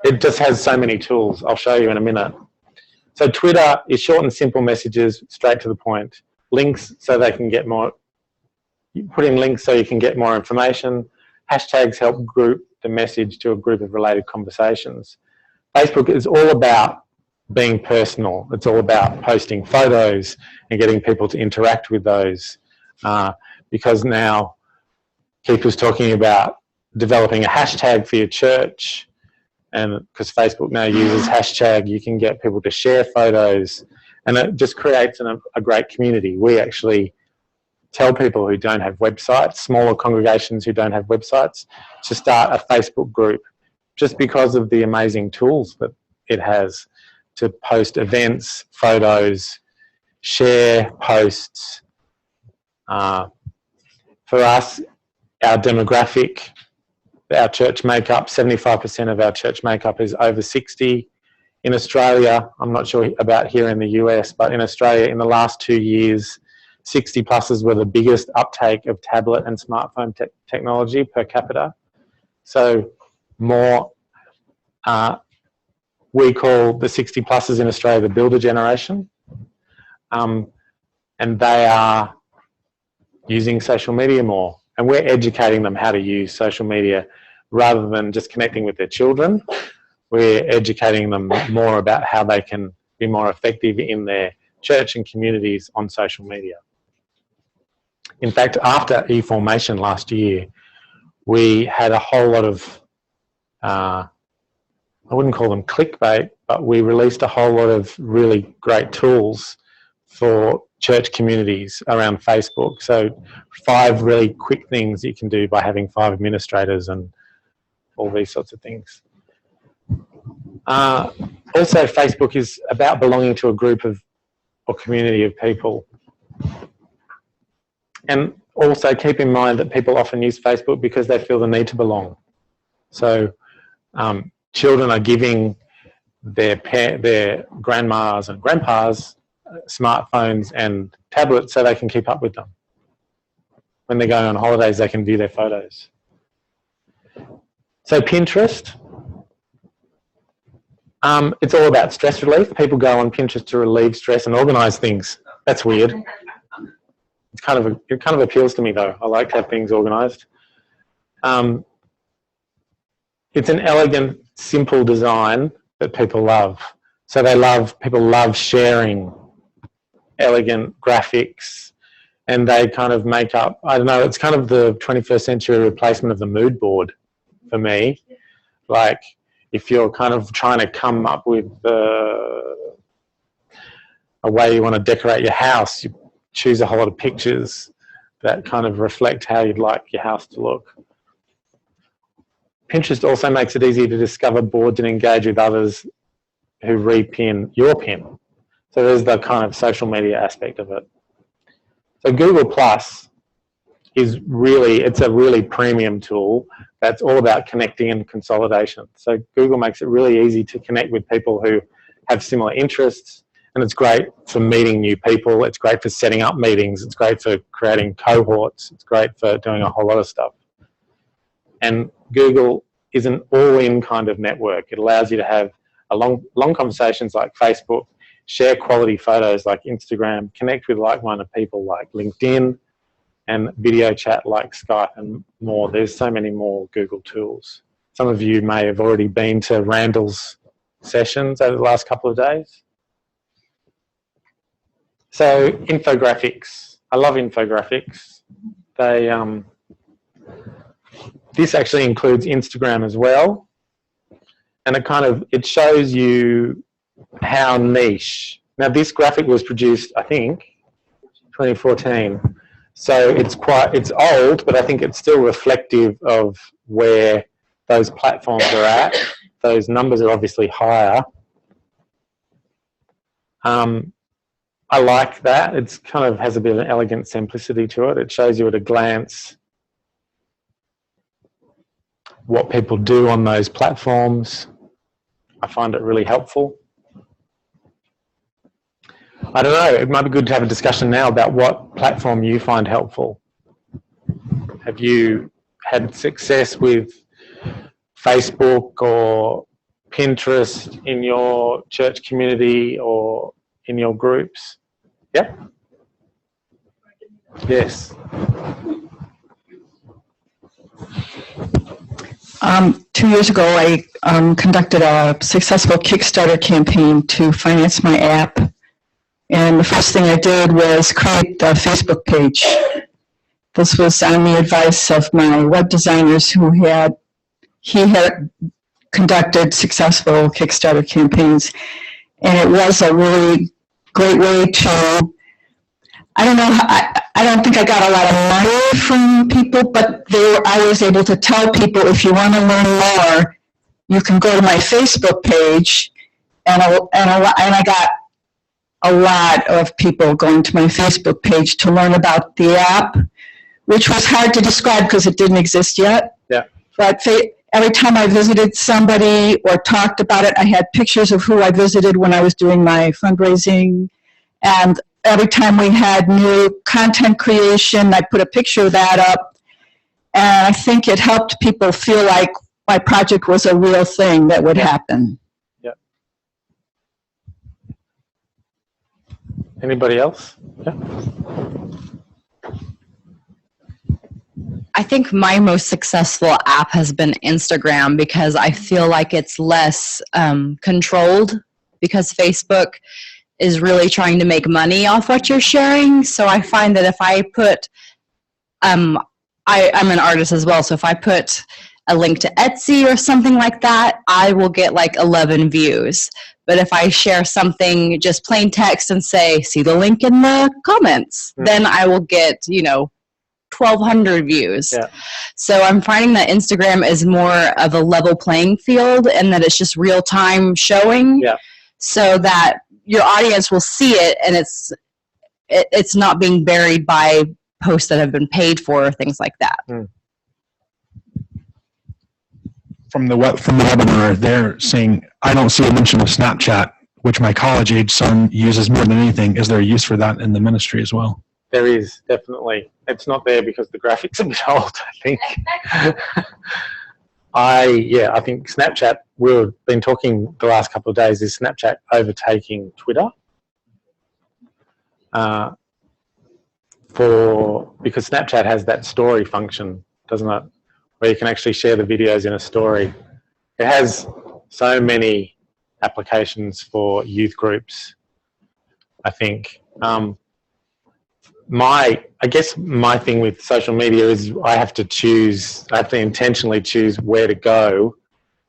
Speaker 2: It just has so many tools. I'll show you in a minute. So Twitter is short and simple messages, straight to the point. Links so they can get more. You put in links so you can get more information. Hashtags help group the message to a group of related conversations. Facebook is all about being personal. It's all about posting photos and getting people to interact with those. Because now Keith was talking about developing a hashtag for your church. And because Facebook now uses hashtag, you can get people to share photos, and it just creates a great community. We actually tell people who don't have websites, smaller congregations who don't have websites, to start a Facebook group, just because of the amazing tools that it has to post events, photos, share posts. For us, our demographic, our church makeup, 75% of our church makeup is over 60. In Australia, I'm not sure about here in the US, but in Australia in the last 2 years, 60 pluses were the biggest uptake of tablet and smartphone technology per capita. So more, we call the 60 pluses in Australia the builder generation. And they are using social media more. And we're educating them how to use social media rather than just connecting with their children. We're educating them more about how they can be more effective in their church and communities on social media. In fact, after eFormation last year, we had a whole lot of, I wouldn't call them clickbait, but we released a whole lot of really great tools for church communities around Facebook. So 5 really quick things you can do by having 5 administrators and all these sorts of things. Also, Facebook is about belonging to a group of or community of people. And also keep in mind that people often use Facebook because they feel the need to belong. So children are giving their grandmas and grandpas smartphones and tablets so they can keep up with them. When they're going on holidays, they can view their photos. So Pinterest, it's all about stress relief. People go on Pinterest to relieve stress and organise things. That's weird. It kind of appeals to me though. I like to have things organised. It's an elegant, simple design that people love. So people love sharing elegant graphics, and they kind of make up, I don't know, it's kind of the 21st century replacement of the mood board for me. Like if you're kind of trying to come up with a way you want to decorate your house, you choose a whole lot of pictures that kind of reflect how you'd like your house to look. Pinterest also makes it easy to discover boards and engage with others who repin your pin. So there's the kind of social media aspect of it. So Google Plus is really, it's a really premium tool that's all about connecting and consolidation. So Google makes it really easy to connect with people who have similar interests, and it's great for meeting new people. It's great for setting up meetings. It's great for creating cohorts. It's great for doing a whole lot of stuff. And Google is an all-in kind of network. It allows you to have long conversations like Facebook, share quality photos like Instagram, connect with like-minded people like LinkedIn, and video chat like Skype and more. There's so many more Google tools. Some of you may have already been to Randall's sessions over the last couple of days. So infographics. I love infographics. They this actually includes Instagram as well. And it shows you how niche. Now this graphic was produced, I think, 2014. So it's old, but I think it's still reflective of where those platforms are at. Those numbers are obviously higher. I like that. It's kind of has a bit of an elegant simplicity to it. It shows you at a glance what people do on those platforms. I find it really helpful. I don't know, it might be good to have a discussion now about what platform you find helpful. Have you had success with Facebook or Pinterest in your church community or in your groups? Yeah? Yes.
Speaker 10: 2 years ago, I conducted a successful Kickstarter campaign to finance my app. And the first thing I did was create the Facebook page. This was on the advice of my web designers he had conducted successful Kickstarter campaigns. And it was a really great way to, I don't know, I don't think I got a lot of money from people, but I was able to tell people, if you want to learn more, you can go to my Facebook page, and I got a lot of people going to my Facebook page to learn about the app, which was hard to describe because it didn't exist yet.
Speaker 2: Yeah.
Speaker 10: But every time I visited somebody or talked about it, I had pictures of who I visited when I was doing my fundraising. And every time we had new content creation, I put a picture of that up. And I think it helped people feel like my project was a real thing that would happen.
Speaker 2: Anybody else? Yeah.
Speaker 11: I think my most successful app has been Instagram, because I feel like it's less controlled, because Facebook is really trying to make money off what you're sharing. So I find that if I put, I'm an artist as well, so if I put a link to Etsy or something like that, I will get like 11 views. But if I share something, just plain text, and say, see the link in the comments, then I will get, 1,200 views. Yeah. So I'm finding that Instagram is more of a level playing field, and that it's just real time showing, so that your audience will see it, and it's not being buried by posts that have been paid for or things like that.
Speaker 9: From the webinar, they're saying, I don't see a mention of Snapchat, which my college-age son uses more than anything. Is there a use for that in the ministry as well?
Speaker 2: There is, definitely. It's not there because the graphics are a bit old, I think. I think Snapchat, we've been talking the last couple of days, is Snapchat overtaking Twitter? Because Snapchat has that story function, doesn't it? Where you can actually share the videos in a story. It has so many applications for youth groups, I think. I guess my thing with social media is I have to intentionally choose where to go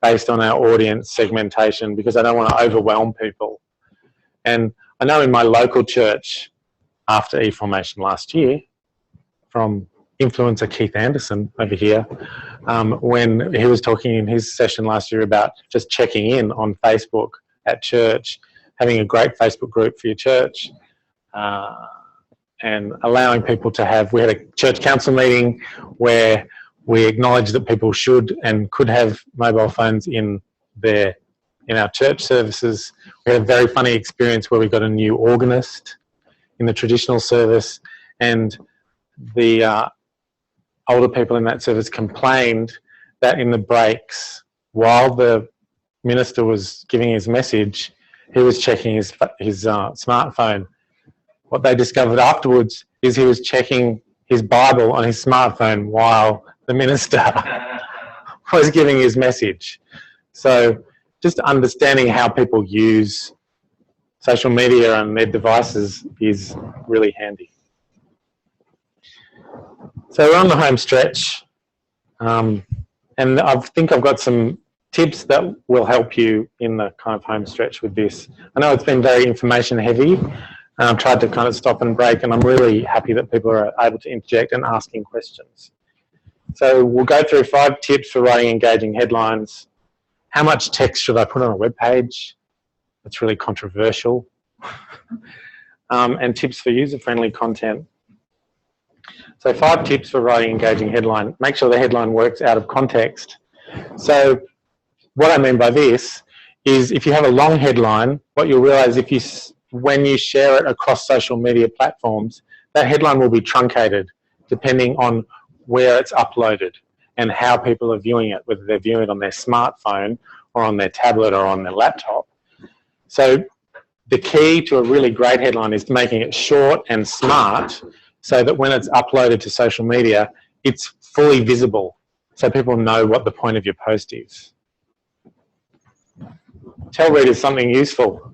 Speaker 2: based on our audience segmentation, because I don't want to overwhelm people. And I know in my local church, after E-Formation last year, from influencer Keith Anderson over here, when he was talking in his session last year about just checking in on Facebook at church, having a great Facebook group for your church, and allowing people to have, we had a church council meeting where we acknowledged that people should and could have mobile phones in our church services. We had a very funny experience where we got a new organist in the traditional service, and the older people in that service complained that in the breaks, while the minister was giving his message, he was checking his smartphone. What they discovered afterwards is he was checking his Bible on his smartphone while the minister was giving his message. So just understanding how people use social media and their devices is really handy. So we're on the home stretch, and I think I've got some tips that will help you in the kind of home stretch with this. I know it's been very information heavy, and I've tried to kind of stop and break, and I'm really happy that people are able to interject and asking questions. So we'll go through 5 tips for writing engaging headlines. How much text should I put on a web page? That's really controversial. And tips for user-friendly content. So 5 tips for writing engaging headline. Make sure the headline works out of context. So what I mean by this is if you have a long headline, what you'll realize when you share it across social media platforms, that headline will be truncated depending on where it's uploaded and how people are viewing it, whether they're viewing it on their smartphone or on their tablet or on their laptop. So the key to a really great headline is making it short and smart so that when it's uploaded to social media, it's fully visible so people know what the point of your post is. Tell readers something useful.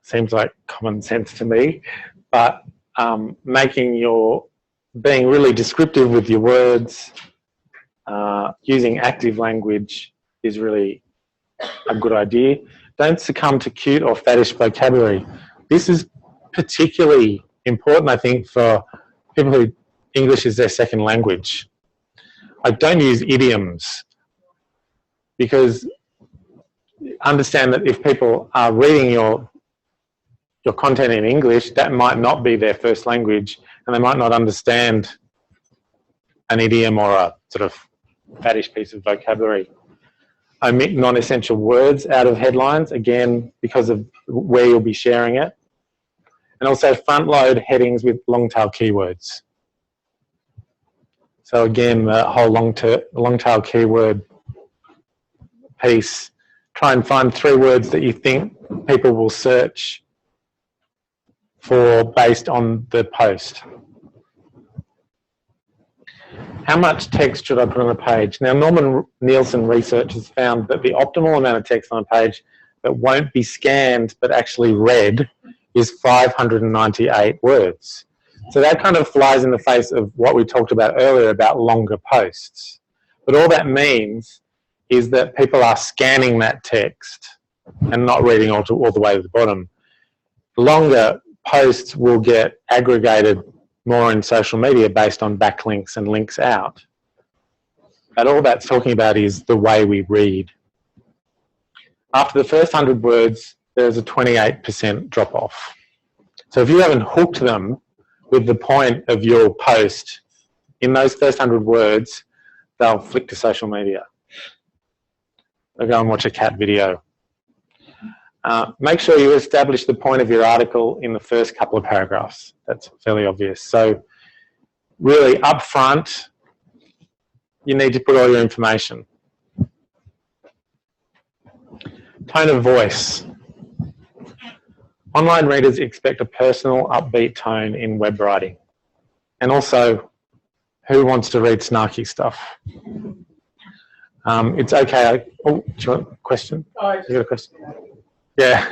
Speaker 2: Seems like common sense to me, but being really descriptive with your words, using active language is really a good idea. Don't succumb to cute or faddish vocabulary. This is particularly important, I think, for people who English is their second language. Don't use idioms, because understand that if people are reading your content in English, that might not be their first language, and they might not understand an idiom or a sort of faddish piece of vocabulary. Omit non-essential words out of headlines, again, because of where you'll be sharing it. And also front load headings with long tail keywords. So again, the whole long tail keyword piece, try and find 3 words that you think people will search for based on the post. How much text should I put on a page? Now, Norman Nielsen research has found that the optimal amount of text on a page that won't be scanned but actually read is 598 words. So that kind of flies in the face of what we talked about earlier about longer posts. But all that means is that people are scanning that text and not reading all the way to the bottom. Longer posts will get aggregated more in social media based on backlinks and links out. But all that's talking about is the way we read. After the first 100 words, there's a 28% drop off. So if you haven't hooked them with the point of your post in those first 100 words, they'll flick to social media. They'll go and watch a cat video. Make sure you establish the point of your article in the first couple of paragraphs. That's fairly obvious. So really up front, you need to put all your information. Tone of voice. Online readers expect a personal, upbeat tone in web writing. And also, who wants to read snarky stuff? It's okay. Oh, do you want a question? You got a question? Yeah.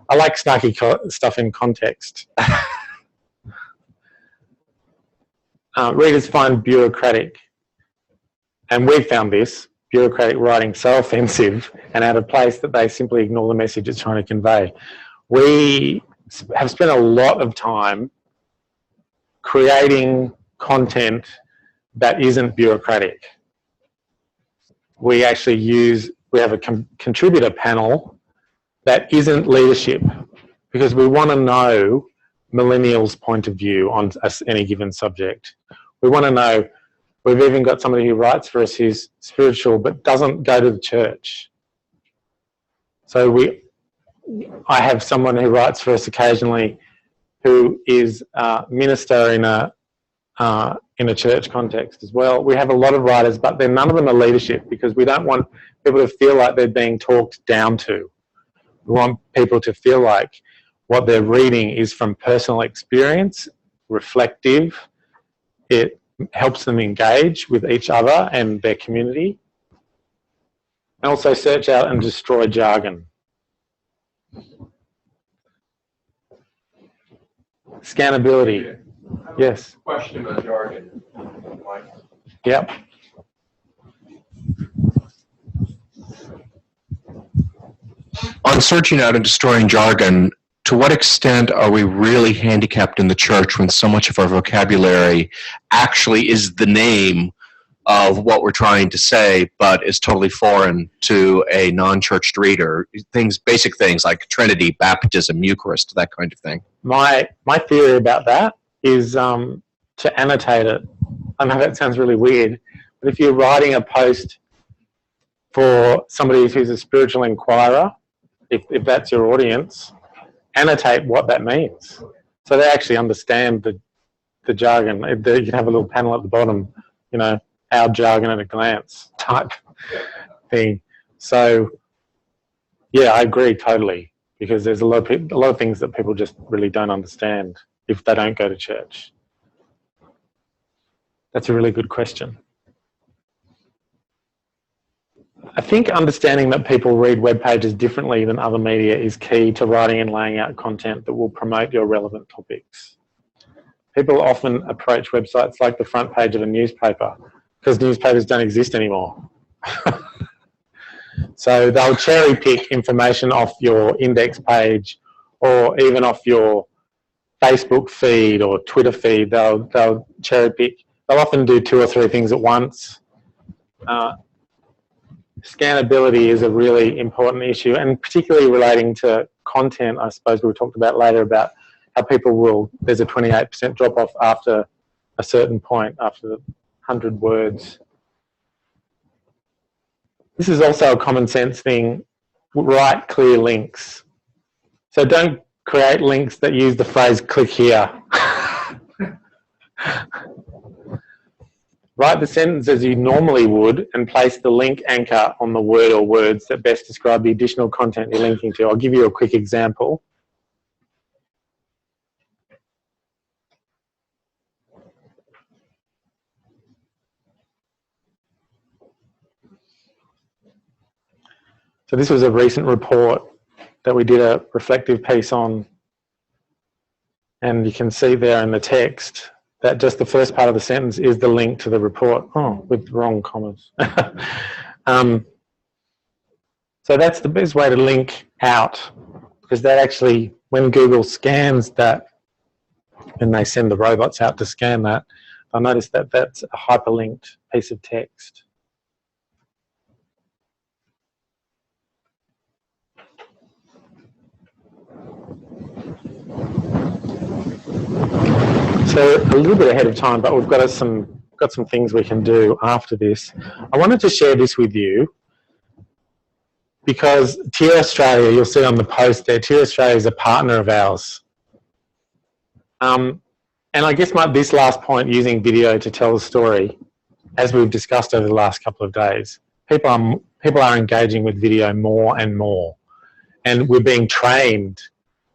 Speaker 2: I like snarky stuff in context. Readers find bureaucratic, and we've found this, bureaucratic writing so offensive and out of place that they simply ignore the message it's trying to convey. We have spent a lot of time creating content that isn't bureaucratic. We actually we have a contributor panel that isn't leadership, because we want to know millennials' point of view on any given subject. We want to know, we've even got somebody who writes for us who's spiritual but doesn't go to the church. So I have someone who writes for us occasionally who is a minister in a church context as well. We have a lot of writers, but none of them are leadership, because we don't want people to feel like they're being talked down to. We want people to feel like what they're reading is from personal experience, reflective. It helps them engage with each other and their community. And also search out and destroy jargon. Scannability. Yes.
Speaker 12: Question on jargon.
Speaker 2: Yep.
Speaker 12: On searching out and destroying jargon, to what extent are we really handicapped in the church when so much of our vocabulary actually is the name of what we're trying to say, but is totally foreign to a non-churched reader? Basic things like Trinity, baptism, Eucharist, that kind of thing.
Speaker 2: My theory about that is to annotate it. I know that sounds really weird, but if you're writing a post for somebody who's a spiritual inquirer, if that's your audience, annotate what that means, so they actually understand the jargon. You can have a little panel at the bottom, our jargon at a glance type thing. So, yeah, I agree totally, because there's a lot of things that people just really don't understand if they don't go to church. That's a really good question. I think understanding that people read web pages differently than other media is key to writing and laying out content that will promote your relevant topics. People often approach websites like the front page of a newspaper, because newspapers don't exist anymore. So they'll cherry pick information off your index page or even off your Facebook feed or Twitter feed. They'll cherry pick. They'll often do 2 or 3 things at once. Scannability is a really important issue, and particularly relating to content. I suppose we'll talk about later about how people there's a 28% drop off after a certain point, after the 100 words. This is also a common sense thing. Write clear links. So don't create links that use the phrase click here. Write the sentence as you normally would and place the link anchor on the word or words that best describe the additional content you're linking to. I'll give you a quick example. So this was a recent report that we did a reflective piece on, and you can see there in the text that just the first part of the sentence is the link to the report. Oh, with wrong commas. So that's the best way to link out, because that actually, when Google scans that, and they send the robots out to scan that, they'll notice that that's a hyperlinked piece of text. So a little bit ahead of time, but we've got some things we can do after this. I wanted to share this with you because Tier Australia, you'll see on the post there, Tier Australia is a partner of ours. And I guess this last point, using video to tell the story, as we've discussed over the last couple of days, people are engaging with video more and more. And we're being trained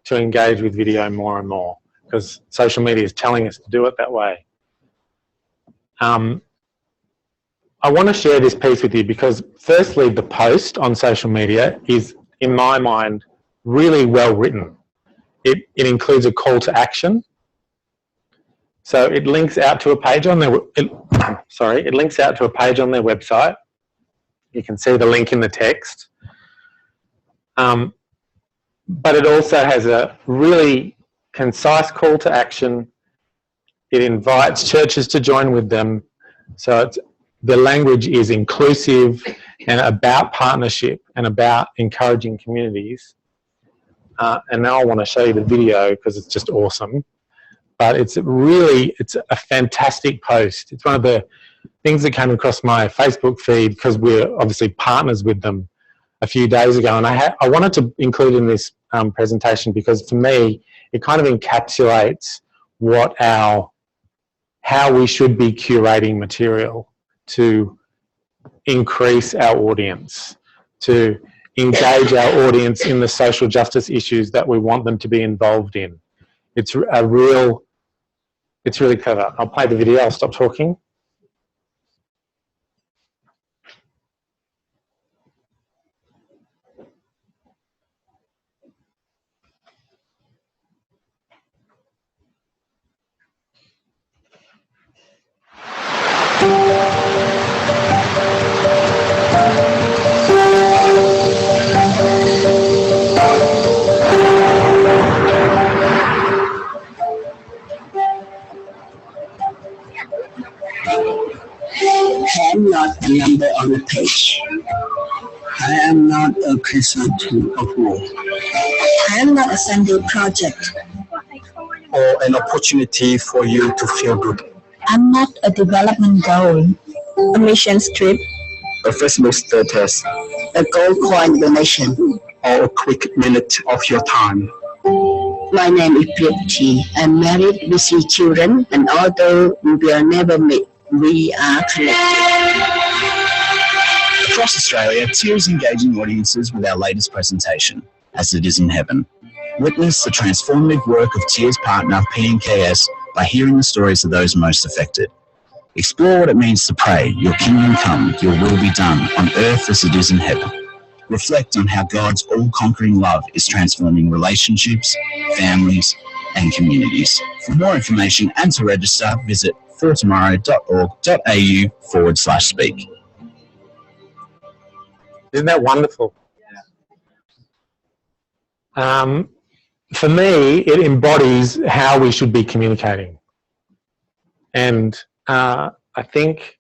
Speaker 2: to engage with video more and more, because social media is telling us to do it that way. I want to share this piece with you because, firstly, the post on social media is, in my mind, really well written. It includes a call to action. So it links out to a page on their it links out to a page on their website. You can see the link in the text. But it also has a really concise call to action. It invites churches to join with them. So the language is inclusive and about partnership and about encouraging communities. And now I want to show you the video because it's just awesome. But it's a fantastic post. It's one of the things that came across my Facebook feed because we're obviously partners with them a few days ago. And I wanted to include in this presentation because, for me, it kind of encapsulates how we should be curating material to increase our audience, to engage our audience in the social justice issues that we want them to be involved in. It's really clever. I'll play the video. I'll stop talking.
Speaker 13: I am not a number on the page. I am not a consultant of war. I am not a Sunday project or an opportunity for you to feel good.
Speaker 10: I'm not a development goal, a mission trip,
Speaker 13: A Facebook status,
Speaker 10: a gold coin donation.
Speaker 13: or a quick minute of your time.
Speaker 10: My name is Priti. I'm married with 3 children, and although we will never meet, we are connected.
Speaker 6: Across Australia, Tier is engaging audiences with our latest presentation, As It Is in Heaven. Witness the transformative work of Tier's partner PNKS by hearing the stories of those most affected. Explore what it means to pray, your kingdom come, your will be done, on earth as it is in heaven. Reflect on how God's all-conquering love is transforming relationships, families, and communities. For more information and to register, visit fortomorrow.org.au/speak.
Speaker 2: Isn't that wonderful? For me, it embodies how we should be communicating. And I think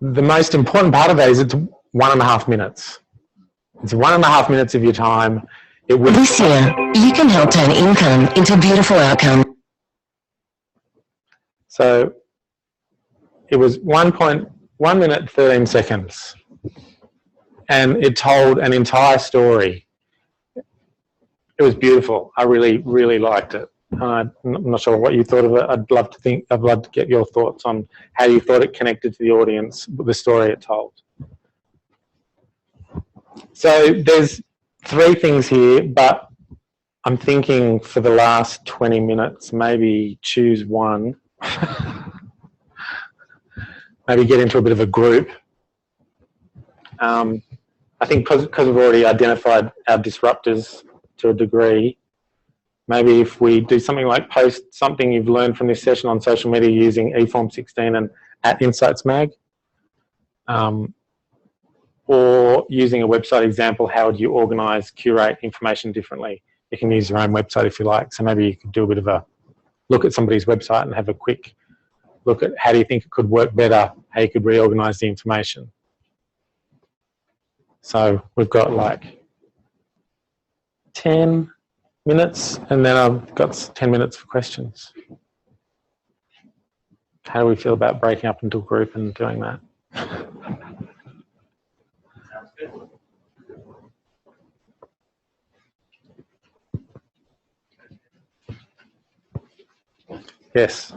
Speaker 2: the most important part of that is it's 1.5 minutes. It's 1.5 minutes of your time.
Speaker 13: This year, you can help turn income into beautiful outcomes.
Speaker 2: So it was 1 minute, 13 seconds. And it told an entire story. It was beautiful. I really, really liked it. I'm not sure what you thought of it. I'd love to get your thoughts on how you thought it connected to the audience, the story it told. So there's 3 things here, but I'm thinking for the last 20 minutes, maybe choose one. Maybe get into a bit of a group. I think because we've already identified our disruptors to a degree, maybe if we do something like post something you've learned from this session on social media using eForm 16 and @InsightsMag, or using a website example, how would you organise, curate information differently? You can use your own website if you like. So maybe you could do a bit of a look at somebody's website and have a quick look at how do you think it could work better, how you could reorganise the information. So we've got like 10 minutes, and then I've got 10 minutes for questions. How do we feel about breaking up into a group and doing that?
Speaker 7: Sounds good.
Speaker 2: Yes.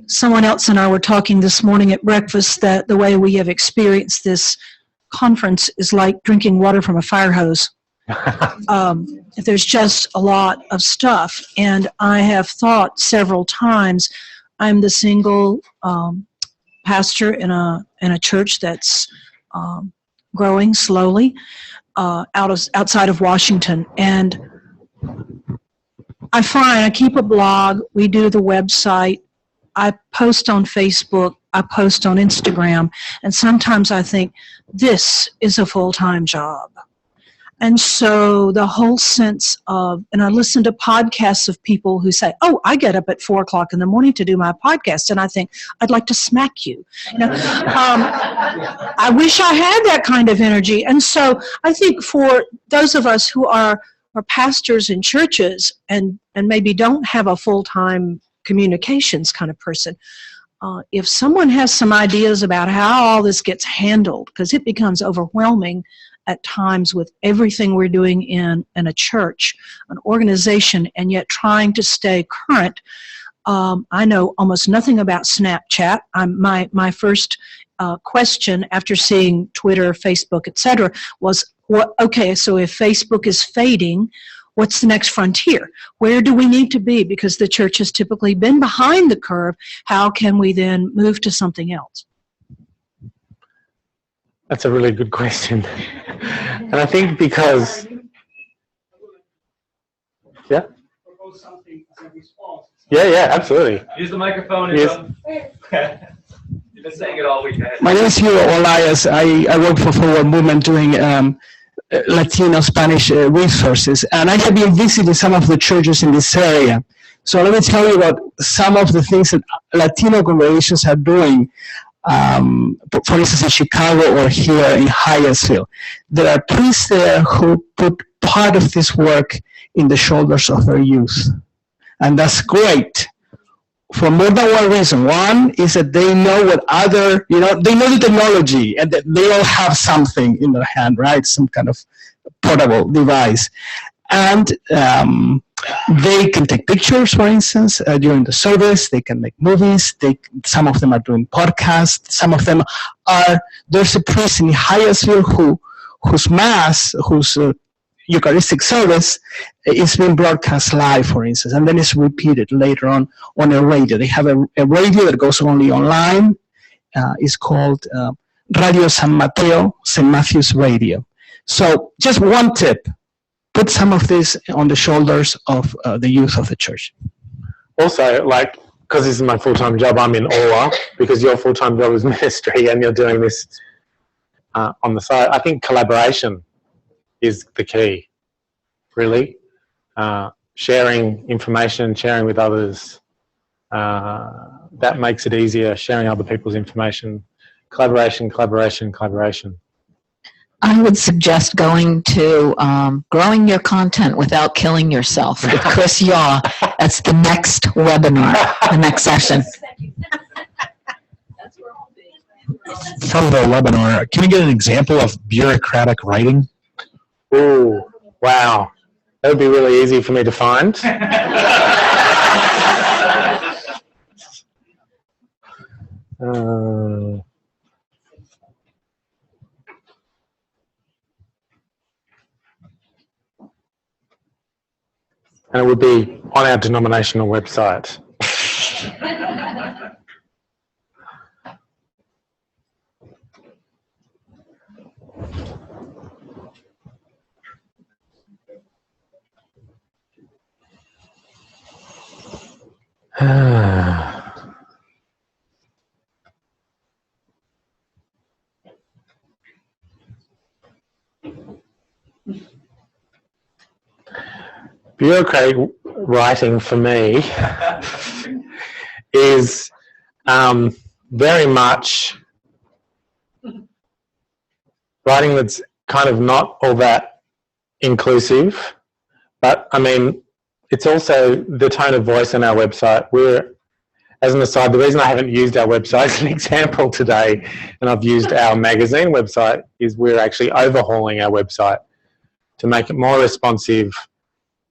Speaker 14: Someone else and I were talking this morning at breakfast that the way we have experienced this conference is like drinking water from a fire hose. There's just a lot of stuff, and I have thought several times, I'm the single pastor in a church that's growing slowly outside of Washington, and I keep a blog, we do the website, I post on Facebook, I post on Instagram, and sometimes I think this is a full-time job. And so the whole sense of, and I listen to podcasts of people who say, oh, I get up at 4 o'clock in the morning to do my podcast, and I think, I'd like to smack you. I wish I had that kind of energy. And so I think for those of us who are pastors in churches and maybe don't have a full-time communications kind of person, if someone has some ideas about how all this gets handled, because it becomes overwhelming at times with everything we're doing in a church, an organization, and yet trying to stay current. I know almost nothing about Snapchat. My first question after seeing Twitter, Facebook, etc., was, okay, so if Facebook is fading, what's the next frontier? Where do we need to be? Because the church has typically been behind the curve. How can we then move to something else?
Speaker 2: That's a really good question. And I think because, yeah? Yeah, absolutely.
Speaker 5: Use the microphone.
Speaker 2: Yes.
Speaker 5: You've been saying it all week.
Speaker 10: My name is Hugo Elias. I work for Forward Movement doing Latino Spanish resources, and I have been visiting some of the churches in this area. So let me tell you about some of the things that Latino congregations are doing. For instance, in Chicago or here in Hyattsville, there are priests there who put part of this work in the shoulders of their youth, and that's great. For more than one reason. One is that they know what they know the technology, and that they all have something in their hand, right? Some kind of portable device. And they can take pictures, for instance, during the service. They can make movies. Some of them are doing podcasts. Some of them there's a priest in Hyattsville whose Eucharistic service is being broadcast live, for instance, and then it's repeated later on a radio. They have a radio that goes only online. It's called Radio San Mateo, St. Matthew's Radio. So just one tip, put some of this on the shoulders of the youth of the church.
Speaker 2: Also, like because this is my full-time job, I'm in awe because your full-time job is ministry and you're doing this on the side. I think collaboration is the key, really. Sharing information, sharing with others, that makes it easier, sharing other people's information. Collaboration, collaboration, collaboration.
Speaker 8: I would suggest going to Growing Your Content Without Killing Yourself with Chris Yaw. That's the next webinar, the next session.
Speaker 9: From the webinar, can we get an example of bureaucratic writing?
Speaker 2: Ooh, wow. That would be really easy for me to find. And it would be on our denominational website. Bureaucratic writing for me is very much writing that's kind of not all that inclusive, but I mean, it's also the tone of voice on our website. As an aside, the reason I haven't used our website as an example today, and I've used our magazine website, is we're actually overhauling our website to make it more responsive.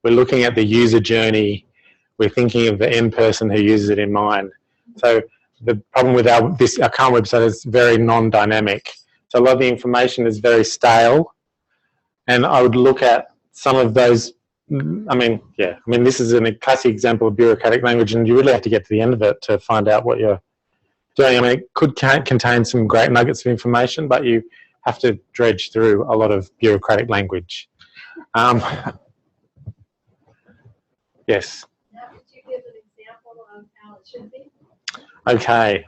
Speaker 2: We're looking at the user journey. We're thinking of the end person who uses it in mind. So the problem with our current website is very non-dynamic. So a lot of the information is very stale. And I would look at some of those. This is a classic example of bureaucratic language, and you really have to get to the end of it to find out what you're doing. I mean, it could contain some great nuggets of information, but you have to dredge through a lot of bureaucratic language. Yes.
Speaker 3: Now, could you give an example of how it should be?
Speaker 2: Okay.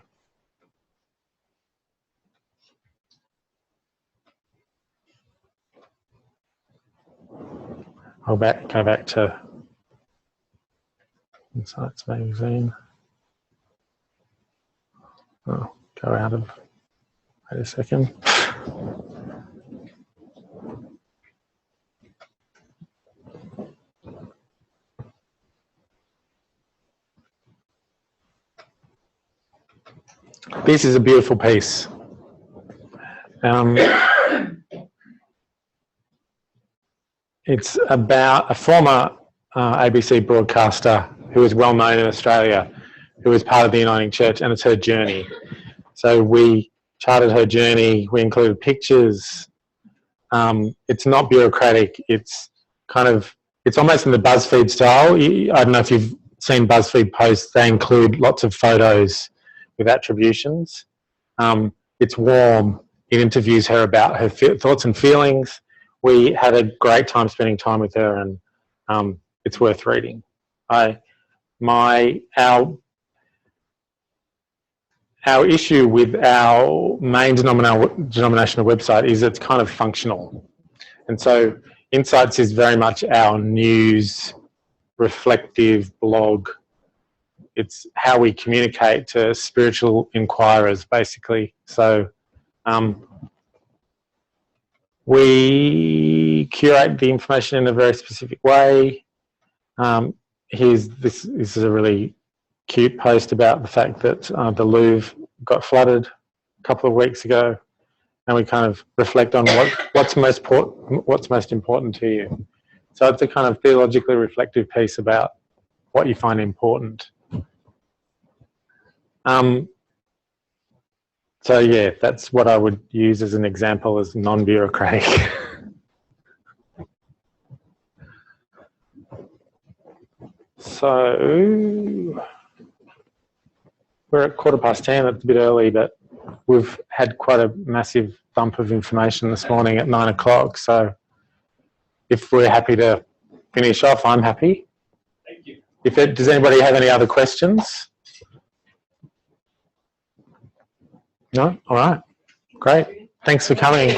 Speaker 2: I'll go back to Insights Magazine. Oh, go out of, wait a second. This is a beautiful piece. It's about a former ABC broadcaster who is well known in Australia, who is part of the Uniting Church, and it's her journey. So we charted her journey, we included pictures. It's not bureaucratic, it's almost in the BuzzFeed style. I don't know if you've seen BuzzFeed posts, they include lots of photos with attributions. It's warm, it interviews her about her thoughts and feelings. We had a great time spending time with her, and it's worth reading. Our issue with our main denominational website is it's kind of functional. And so Insights is very much our news, reflective blog. It's how we communicate to spiritual inquirers, basically. So we curate the information in a very specific way. This is a really cute post about the fact that the Louvre got flooded a couple of weeks ago, and we kind of reflect on what's most important to you. So it's a kind of theologically reflective piece about what you find important. So yeah, that's what I would use as an example as non-bureaucratic. So we're at 10:15, it's a bit early, but we've had quite a massive dump of information this morning at 9 o'clock. So if we're happy to finish off, I'm happy.
Speaker 4: Thank you.
Speaker 2: Does anybody have any other questions? No? All right. Great. Thanks for coming.